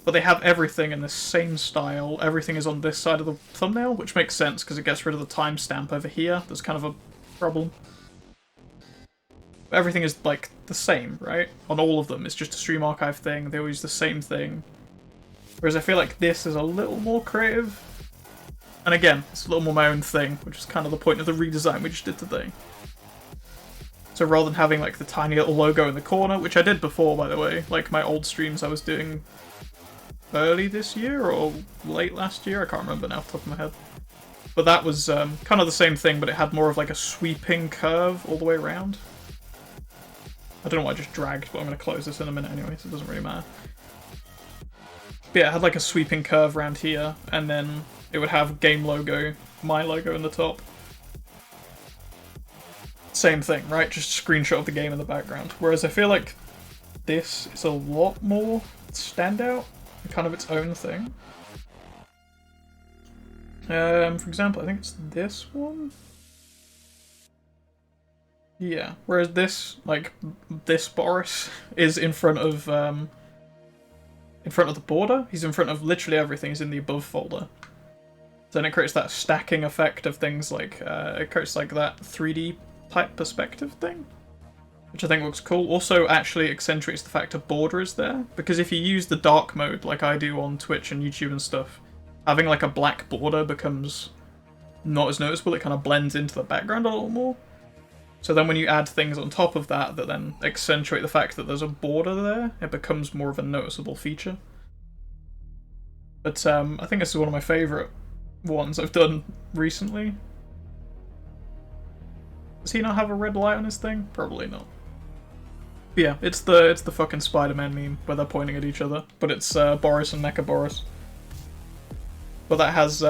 But they have everything in the same style. Everything is on this side of the thumbnail, which makes sense because it gets rid of the timestamp over here. There's kind of a problem. Everything is like the same, right? On all of them, it's just a stream archive thing. They all use the same thing. Whereas I feel like this is a little more creative. And again, it's a little more my own thing, which is kind of the point of the redesign we just did today. So rather than having like the tiny little logo in the corner, which I did before, by the way, like my old streams I was doing early this year or late last year, I can't remember now off the top of my head. But that was kind of the same thing, but it had more of like a sweeping curve all the way around. I don't know why I just dragged, but I'm going to close this in a minute anyway, so it doesn't really matter. But yeah, it had like a sweeping curve around here, and then it would have game logo, my logo in the top. Same thing, right? Just a screenshot of the game in the background. Whereas I feel like this is a lot more standout, kind of its own thing. For example, I think it's this one? Yeah, whereas this, like, this Boris is in front of the border. He's in front of literally everything. He's in the above folder. So then it creates that stacking effect of things like, it creates like that 3D type perspective thing, which I think looks cool. Also actually accentuates the fact a border is there, because if you use the dark mode like I do on Twitch and YouTube and stuff, having like a black border becomes not as noticeable. It kind of blends into the background a little more. So then when you add things on top of that that then accentuate the fact that there's a border there, it becomes more of a noticeable feature. But I think this is one of my favourite ones I've done recently. Does he not have a red light on his thing? Probably not. But yeah, it's the fucking Spider-Man meme where they're pointing at each other, but it's Boris and Mecha Boris. But that has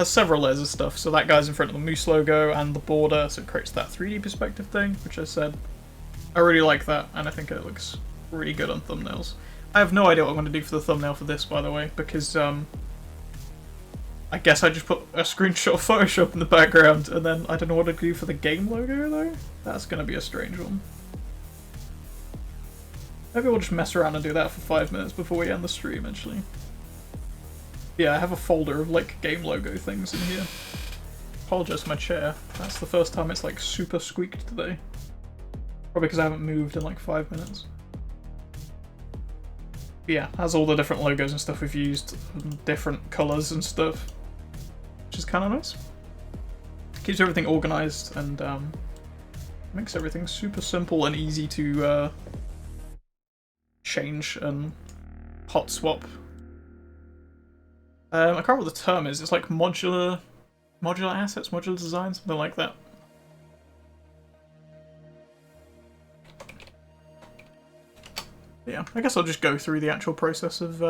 several layers of stuff. So that guy's in front of the Moose logo and the border, so it creates that 3D perspective thing, which I said I really like that, and I think it looks really good on thumbnails. I have no idea what I'm going to do for the thumbnail for this, by the way, because I guess I just put a screenshot of Photoshop in the background, and then I don't know what to do for the game logo, though. That's going to be a strange one. Maybe we'll just mess around and do that for 5 minutes before we end the stream, actually. Yeah, I have a folder of, like, game logo things in here. Apologise for my chair. That's the first time it's, like, super squeaked today. Probably because I haven't moved in, like, 5 minutes. But yeah, has all the different logos and stuff we've used, different colours and stuff, which is kind of nice. Keeps everything organised and makes everything super simple and easy to change and hot swap. I can't remember what the term is. It's like modular assets, modular design, something like that. Yeah, I guess I'll just go through the actual process of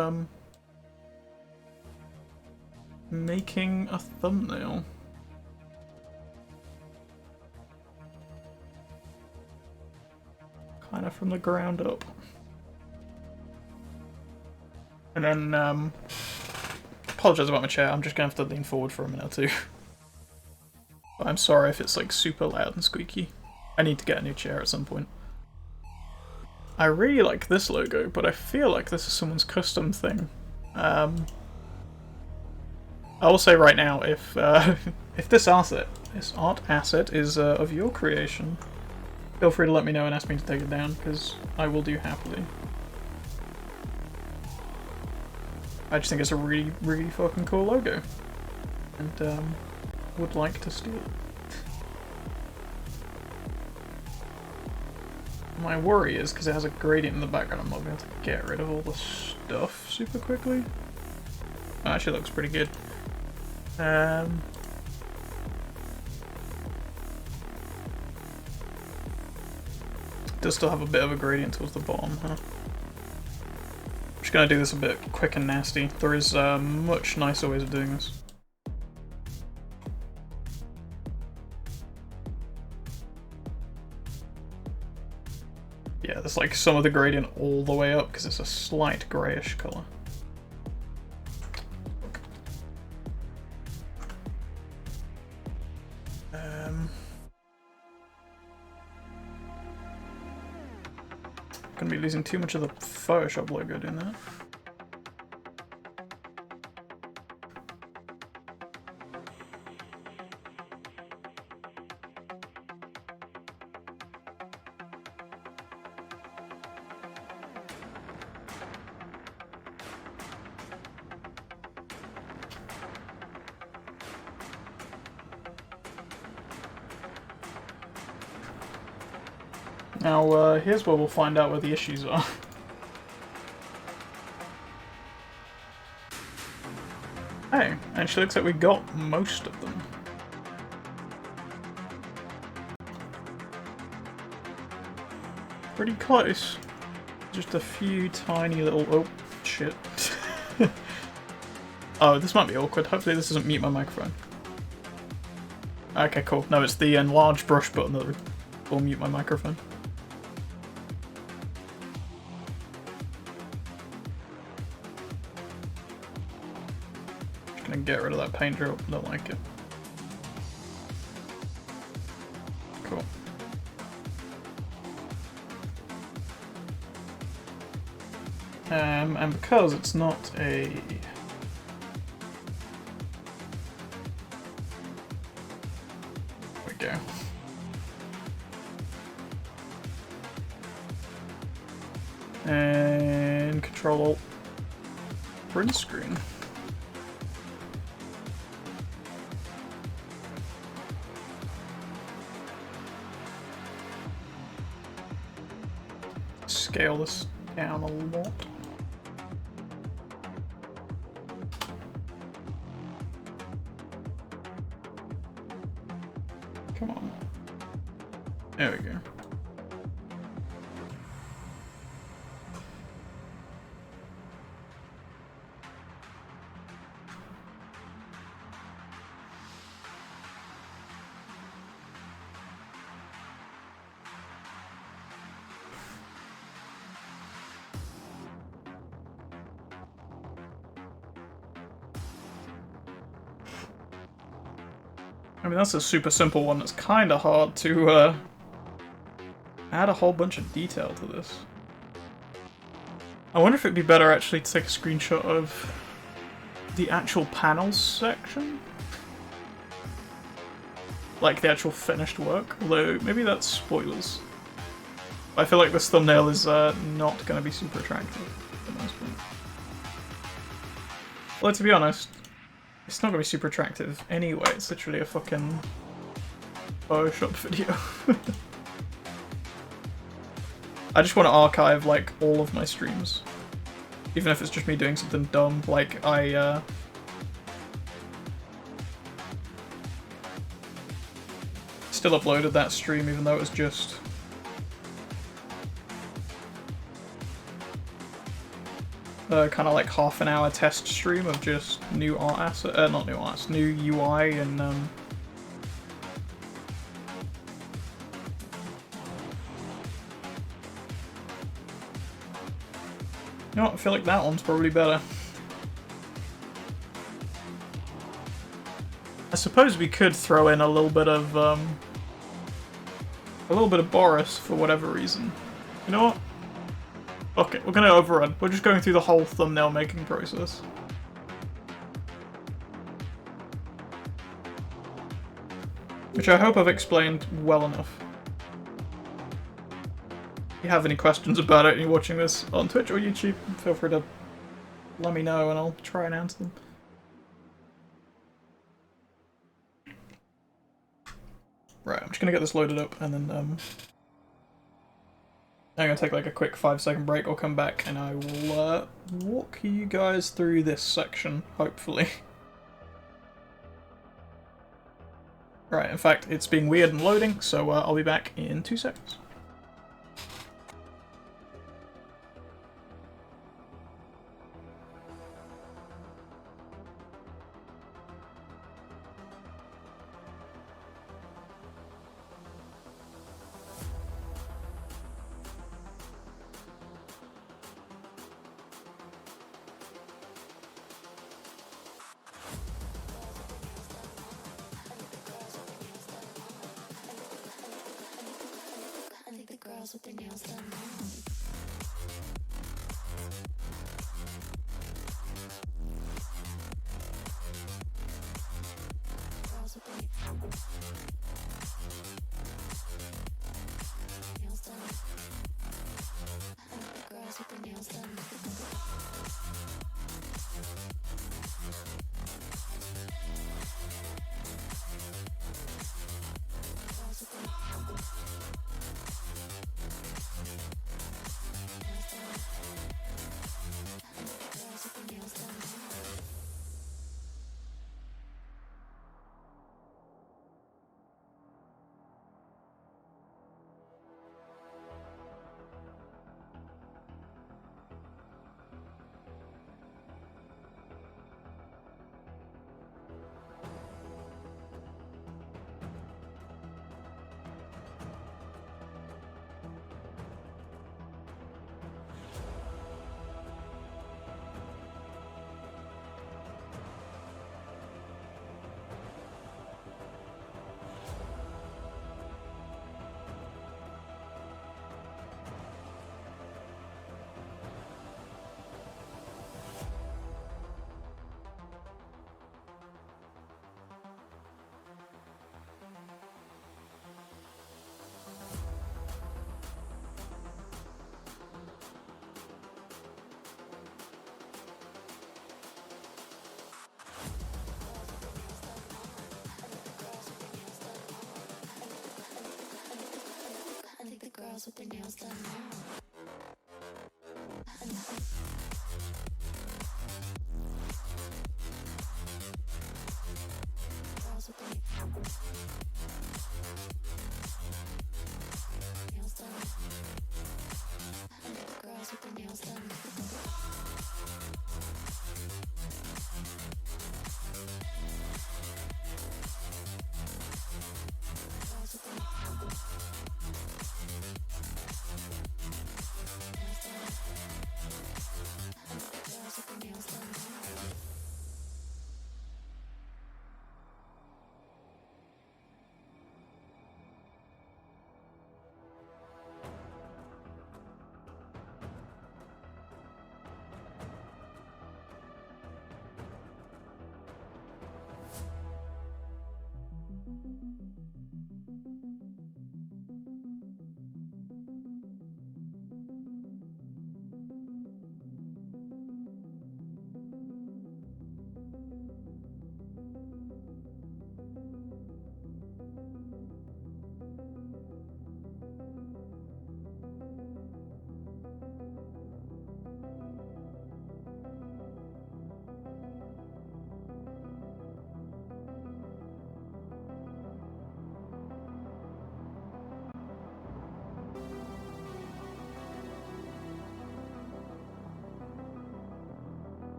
making a thumbnail. Kind of from the ground up. And then, apologise about my chair, I'm just going to have to lean forward for a minute or two. But I'm sorry if it's like super loud and squeaky. I need to get a new chair at some point. I really like this logo, but I feel like this is someone's custom thing. I will say right now, if this art asset is of your creation, feel free to let me know and ask me to take it down, because I will do happily. I just think it's a really, really fucking cool logo, and would like to steal it. My worry is, because it has a gradient in the background, I'm not going to be able to get rid of all the stuff super quickly. Oh, actually looks pretty good. Does still have a bit of a gradient towards the bottom, huh? I'm just going to do this a bit quick and nasty. There is much nicer ways of doing this. Yeah, there's like some of the gradient all the way up because it's a slight greyish colour. Gonna be losing too much of the Photoshop logo doing that. Now, here's where we'll find out where the issues are. Hey, actually looks like we got most of them. Pretty close. Just a few tiny little... oh, shit. Oh, this might be awkward. Hopefully this doesn't mute my microphone. Okay, cool. No, it's the enlarge brush button that will mute my microphone. Just gonna get rid of that paint drop. Don't like it. Cool. And because it's not a... There we go. And Control-Alt print screen. scale this down a lot. Come on. There we go. I mean, that's a super simple one that's kind of hard to add a whole bunch of detail to this. I wonder if it'd be better actually to take a screenshot of the actual panels section. Like the actual finished work, although maybe that's spoilers. I feel like this thumbnail is not going to be super attractive for the most part. Well, to be honest, it's not going to be super attractive anyway. It's literally a fucking Photoshop video. I just want to archive, like, all of my streams. Even if it's just me doing something dumb, like I still uploaded that stream even though it was just kind of like half an hour test stream of just new art asset, not new arts, new UI and you know what, I feel like that one's probably better. I suppose we could throw in a little bit of Boris for whatever reason. You know what? Okay, we're gonna overrun. We're just going through the whole thumbnail making process. Which I hope I've explained well enough. If you have any questions about it and you're watching this on Twitch or YouTube, feel free to let me know and I'll try and answer them. Right, I'm just gonna get this loaded up and then I'm gonna take like a quick 5-second break. I'll come back and I will walk you guys through this section, hopefully. Right, in fact, it's being weird and loading, so I'll be back in 2 seconds. With their nails done. Girls with their nails done. Girls with their nails done. Girls with their nails done.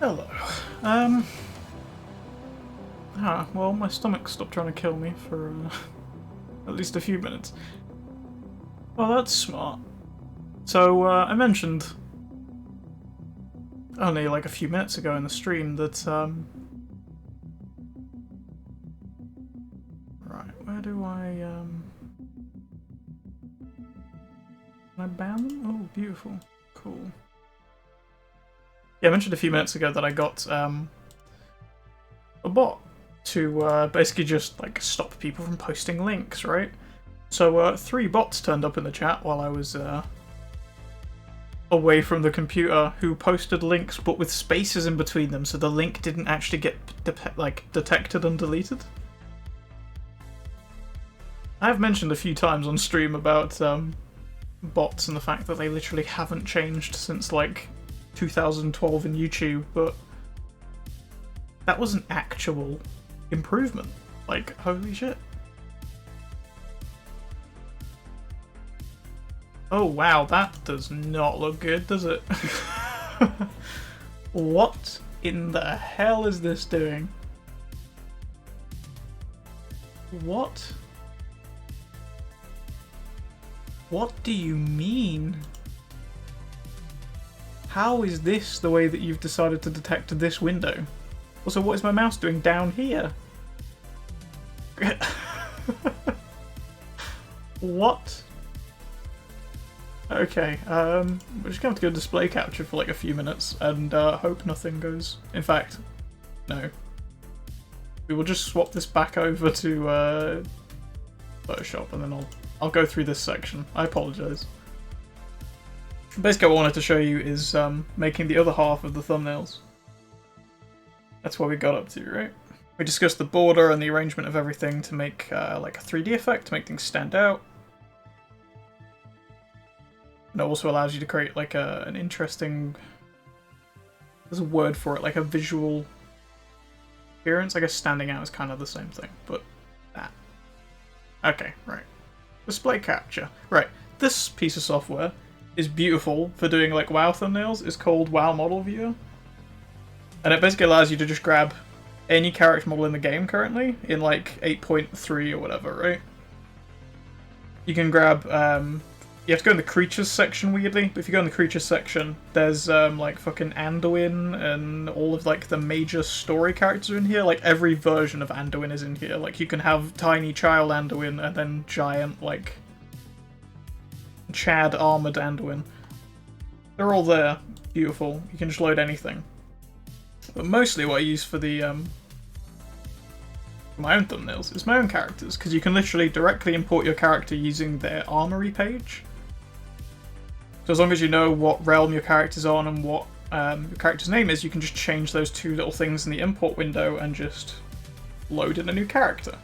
Hello. Well, my stomach stopped trying to kill me for at least a few minutes. Well, that's smart. So, I mentioned only like a few minutes ago in the stream that, right, where do I, can I ban them? Oh, beautiful. Cool. Yeah, I mentioned a few minutes ago that I got, a bot to, basically just, like, stop people from posting links, right? So, 3 bots turned up in the chat while I was, away from the computer who posted links but with spaces in between them so the link didn't actually get detected and deleted. I've mentioned a few times on stream about bots and the fact that they literally haven't changed since like 2012 in YouTube, but that was an actual improvement. Like, holy shit. Oh wow, that does not look good, does it? What in the hell is this doing? What? What do you mean? How is this the way that you've decided to detect this window? Also, what is my mouse doing down here? What? Okay, we're just going to have to go display capture for like a few minutes and hope nothing goes. In fact, no. We will just swap this back over to Photoshop and then I'll go through this section. I apologise. Basically, what I wanted to show you is making the other half of the thumbnails. That's what we got up to, right? We discussed the border and the arrangement of everything to make like a 3D effect, to make things stand out. And it also allows you to create like an interesting, there's a word for it, like a visual appearance. I guess standing out is kind of the same thing, but that. Okay, right. Display capture. Right, this piece of software is beautiful for doing like WoW thumbnails. It's called WoW Model Viewer. And it basically allows you to just grab any character model in the game currently, in like 8.3 or whatever, right? You can grab, you have to go in the creatures section weirdly, but if you go in the creatures section, there's like fucking Anduin and all of like the major story characters are in here. Like every version of Anduin is in here. Like you can have tiny child Anduin and then giant like Chad armored Anduin. They're all there. Beautiful. You can just load anything. But mostly what I use for the my own thumbnails is my own characters, because you can literally directly import your character using their armory page. So as long as you know what realm your character's on and what your character's name is, you can just change those 2 little things in the import window and just load in a new character.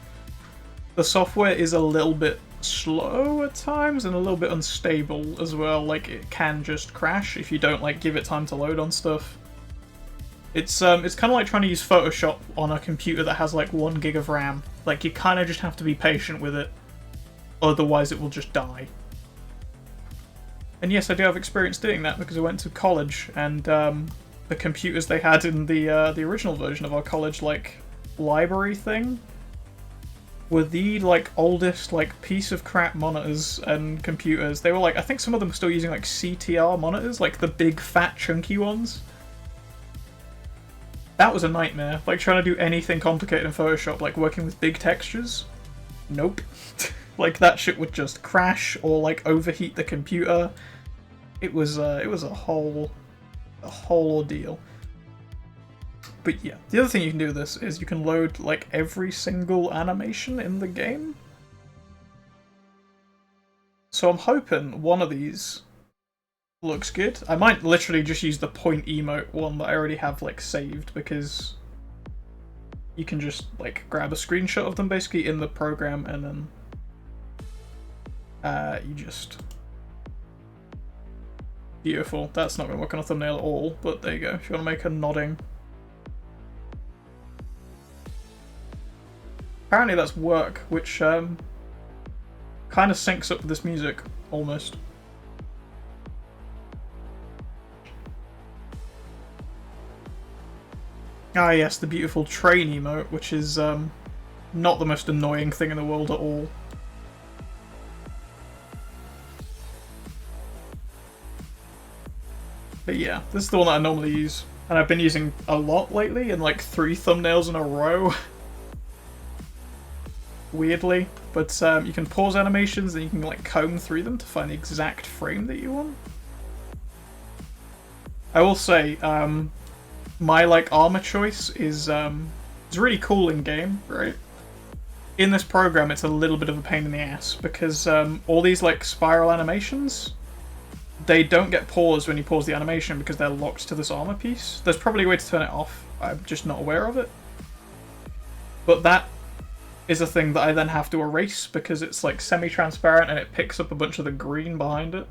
The software is a little bit slow at times and a little bit unstable as well. Like it can just crash if you don't like give it time to load on stuff. It's kind of like trying to use Photoshop on a computer that has like 1 gig of RAM. Like you kind of just have to be patient with it, otherwise it will just die. And yes, I do have experience doing that because I went to college, and the computers they had in the original version of our college like library thing were the like oldest like piece of crap monitors and computers. They were like, I think some of them were still using like CTR monitors, like the big fat chunky ones. That was a nightmare. Like trying to do anything complicated in Photoshop, like working with big textures. Nope. Like that shit would just crash or like overheat the computer. It was a whole ordeal. But yeah, the other thing you can do with this is you can load like every single animation in the game. So I'm hoping one of these looks good. I might literally just use the point emote one that I already have like saved, because you can just like grab a screenshot of them basically in the program and then you just... Beautiful. That's not going to work on a thumbnail at all, but there you go. If you want to make a nodding. Apparently that's work, which kind of syncs up with this music, almost. Ah yes, the beautiful train emote, which is not the most annoying thing in the world at all. But yeah, this is the one that I normally use. And I've been using a lot lately, in like 3 thumbnails in a row. Weirdly. But you can pause animations and you can like comb through them to find the exact frame that you want. I will say, my like armor choice is really cool in game, right? In this program, it's a little bit of a pain in the ass because all these like spiral animations, they don't get paused when you pause the animation because they're locked to this armor piece. There's probably a way to turn it off. I'm just not aware of it. But that is a thing that I then have to erase because it's like semi-transparent and it picks up a bunch of the green behind it,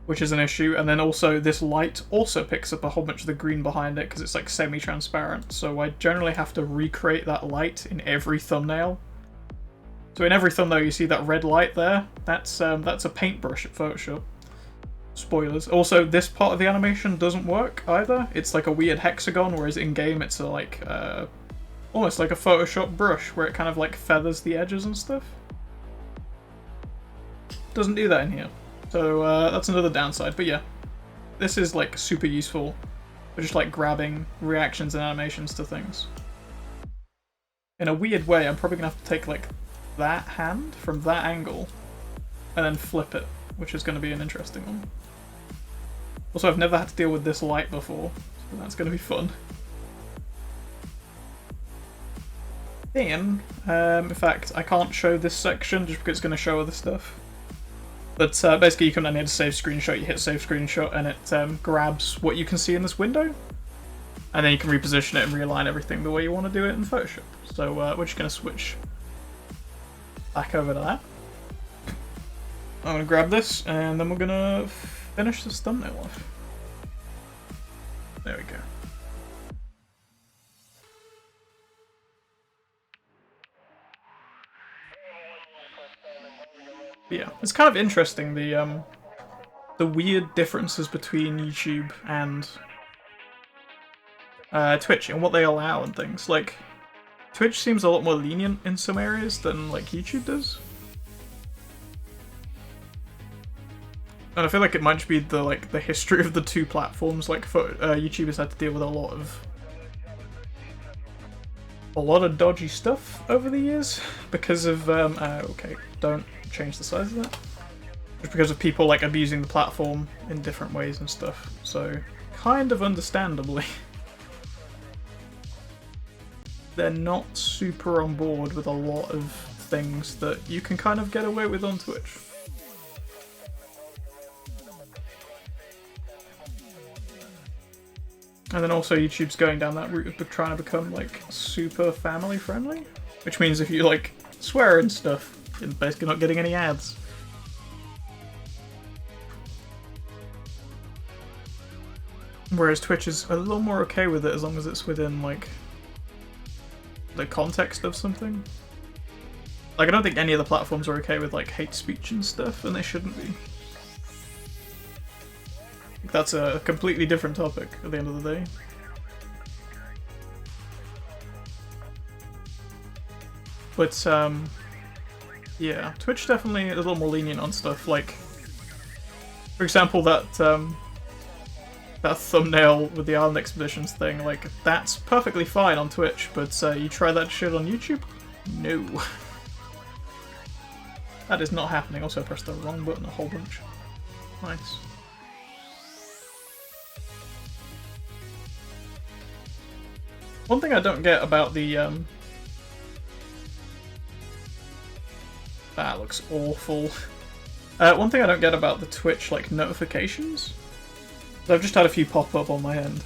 which is an issue. And then also this light also picks up a whole bunch of the green behind it because it's like semi-transparent. So I generally have to recreate that light in every thumbnail. So in every thumbnail you see that red light there. That's a paintbrush at Photoshop. Spoilers. Also, this part of the animation doesn't work either. It's like a weird hexagon, whereas in game it's a, like almost like a Photoshop brush where it kind of like feathers the edges and stuff. Doesn't do that in here. So that's another downside. But yeah, this is like super useful for just like grabbing reactions and animations to things. In a weird way, I'm probably gonna have to take like that hand from that angle and then flip it, which is going to be an interesting one. Also, I've never had to deal with this light before, so that's going to be fun. Then, in fact, I can't show this section just because it's going to show other stuff. But basically you come down here to save screenshot, you hit save screenshot, and it grabs what you can see in this window. And then you can reposition it and realign everything the way you want to do it in Photoshop. So we're just going to switch back over to that. I'm going to grab this, and then we're going to finish this thumbnail off. There we go. But yeah, it's kind of interesting, the weird differences between YouTube and Twitch and what they allow and things. Like, Twitch seems a lot more lenient in some areas than like YouTube does. And I feel like it might just be the history of the two platforms. Like, YouTube has had to deal with a lot of dodgy stuff over the years because of okay, don't change the size of that. Just because of people like abusing the platform in different ways and stuff. So, kind of understandably, they're not super on board with a lot of things that you can kind of get away with on Twitch. And then also YouTube's going down that route of trying to become like super family friendly, which means if you like swear and stuff, you're basically not getting any ads. Whereas Twitch is a little more okay with it as long as it's within like the context of something. Like, I don't think any of the platforms are okay with like hate speech and stuff, and they shouldn't be. That's a completely different topic at the end of the day. But yeah, Twitch definitely is a little more lenient on stuff. Like, for example, that that thumbnail with the Island Expeditions thing. Like, that's perfectly fine on Twitch, but you try that shit on YouTube? No. That is not happening. Also, I pressed the wrong button a whole bunch. Nice. One thing I don't get about the that looks awful. One thing I don't get about the Twitch like notifications, I've just had a few pop up on my end.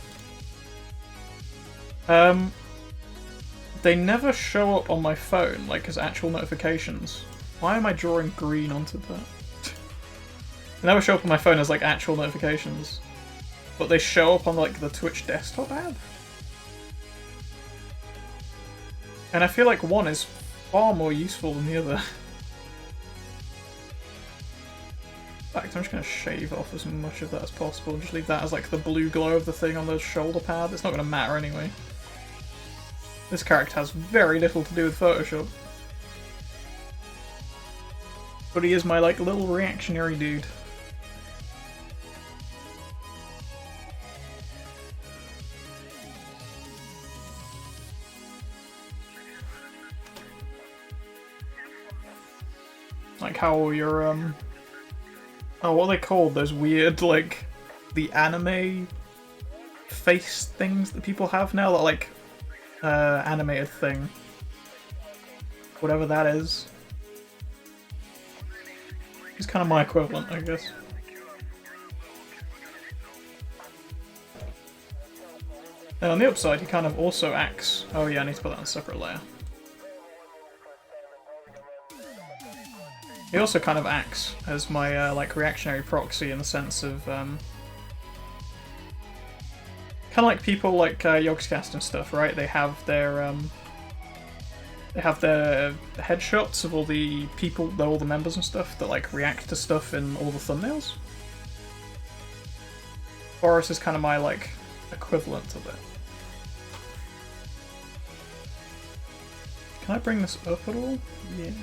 They never show up on my phone like as actual notifications. Why am I drawing green onto that? They never show up on my phone as like actual notifications, but they show up on like the Twitch desktop ad. And I feel like one is far more useful than the other. In fact, I'm just going to shave off as much of that as possible. Just leave that as like the blue glow of the thing on the shoulder pad. It's not going to matter anyway. This character has very little to do with Photoshop. But he is my like little reactionary dude. Like how your oh, what are they called? Those weird like the anime face things that people have now, that like animated thing. Whatever that is. He's kind of my equivalent, I guess. And on the upside, he kind of also acts... Oh yeah, I need to put that on a separate layer. He also kind of acts as my like reactionary proxy in the sense of kind of like people like Yogscast and stuff, right? They have their headshots of all the people, all the members and stuff that like react to stuff in all the thumbnails. Boris is kind of my like equivalent of it. Can I bring this up at all? Yes.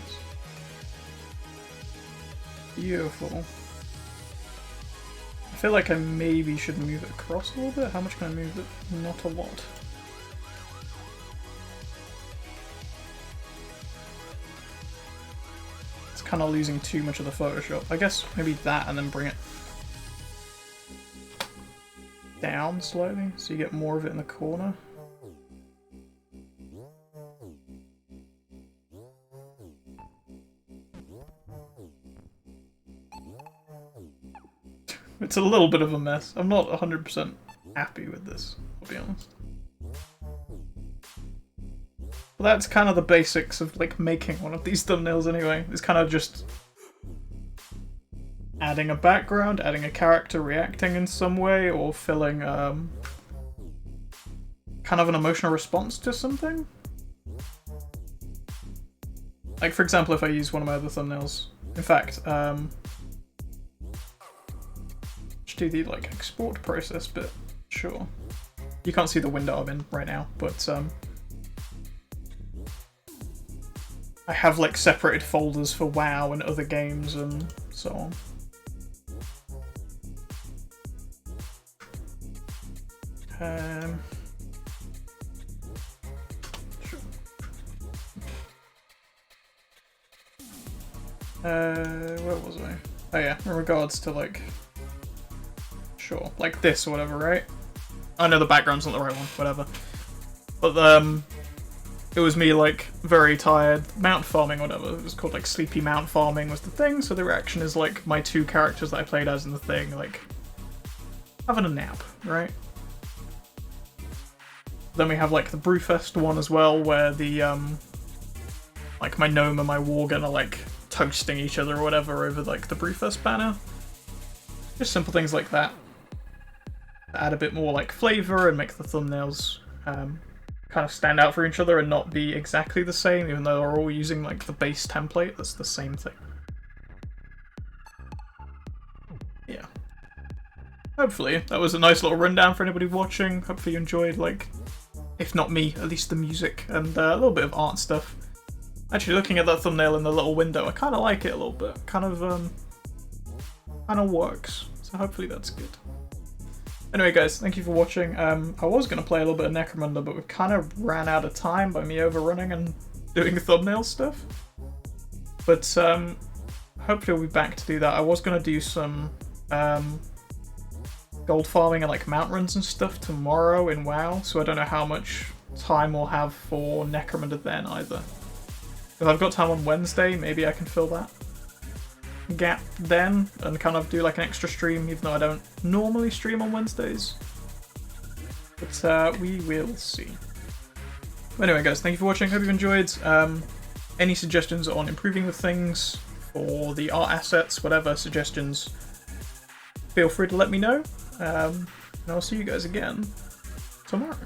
Beautiful. I feel like I maybe should move it across a little bit. How much can I move it? Not a lot. It's kind of losing too much of the Photoshop. I guess maybe that and then bring it down slightly so you get more of it in the corner. It's a little bit of a mess. I'm not 100% happy with this, I'll be honest. But that's kind of the basics of like making one of these thumbnails anyway. It's kind of just adding a background, adding a character reacting in some way, or filling kind of an emotional response to something. Like for example, if I use one of my other thumbnails. In fact, do the like export process bit, sure. You can't see the window I'm in right now, but I have like separated folders for WoW and other games and so on. Sure. Where was I? Oh yeah, in regards to like, sure, like this or whatever, right? I know the background's not the right one, whatever. But it was me like very tired, mount farming, whatever. It was called like sleepy mount farming was the thing. So the reaction is like my two characters that I played as in the thing, like having a nap, right? Then we have like the Brewfest one as well, where the like my gnome and my worgen are like toasting each other or whatever over like the Brewfest banner. Just simple things like that. Add a bit more like flavor and make the thumbnails kind of stand out for each other and not be exactly the same, even though they're all using like the base template that's the same thing. Yeah. Hopefully that was a nice little rundown for anybody watching. Hopefully you enjoyed, like, if not me, at least the music and a little bit of art stuff. Actually, looking at that thumbnail in the little window, I kind of like it a little bit. Kind of works. So hopefully that's good. Anyway guys, thank you for watching. I was going to play a little bit of Necromunda, but we kind of ran out of time by me overrunning and doing thumbnail stuff. But hopefully we'll be back to do that. I was going to do some gold farming and like mount runs and stuff tomorrow in WoW, so I don't know how much time we'll have for Necromunda then either. If I've got time on Wednesday, maybe I can fill that gap then and kind of do like an extra stream, even though I don't normally stream on Wednesdays. But we will see. Anyway guys, thank you for watching, hope you've enjoyed. Any suggestions on improving the things for the art assets, whatever suggestions, feel free to let me know. And I'll see you guys again tomorrow.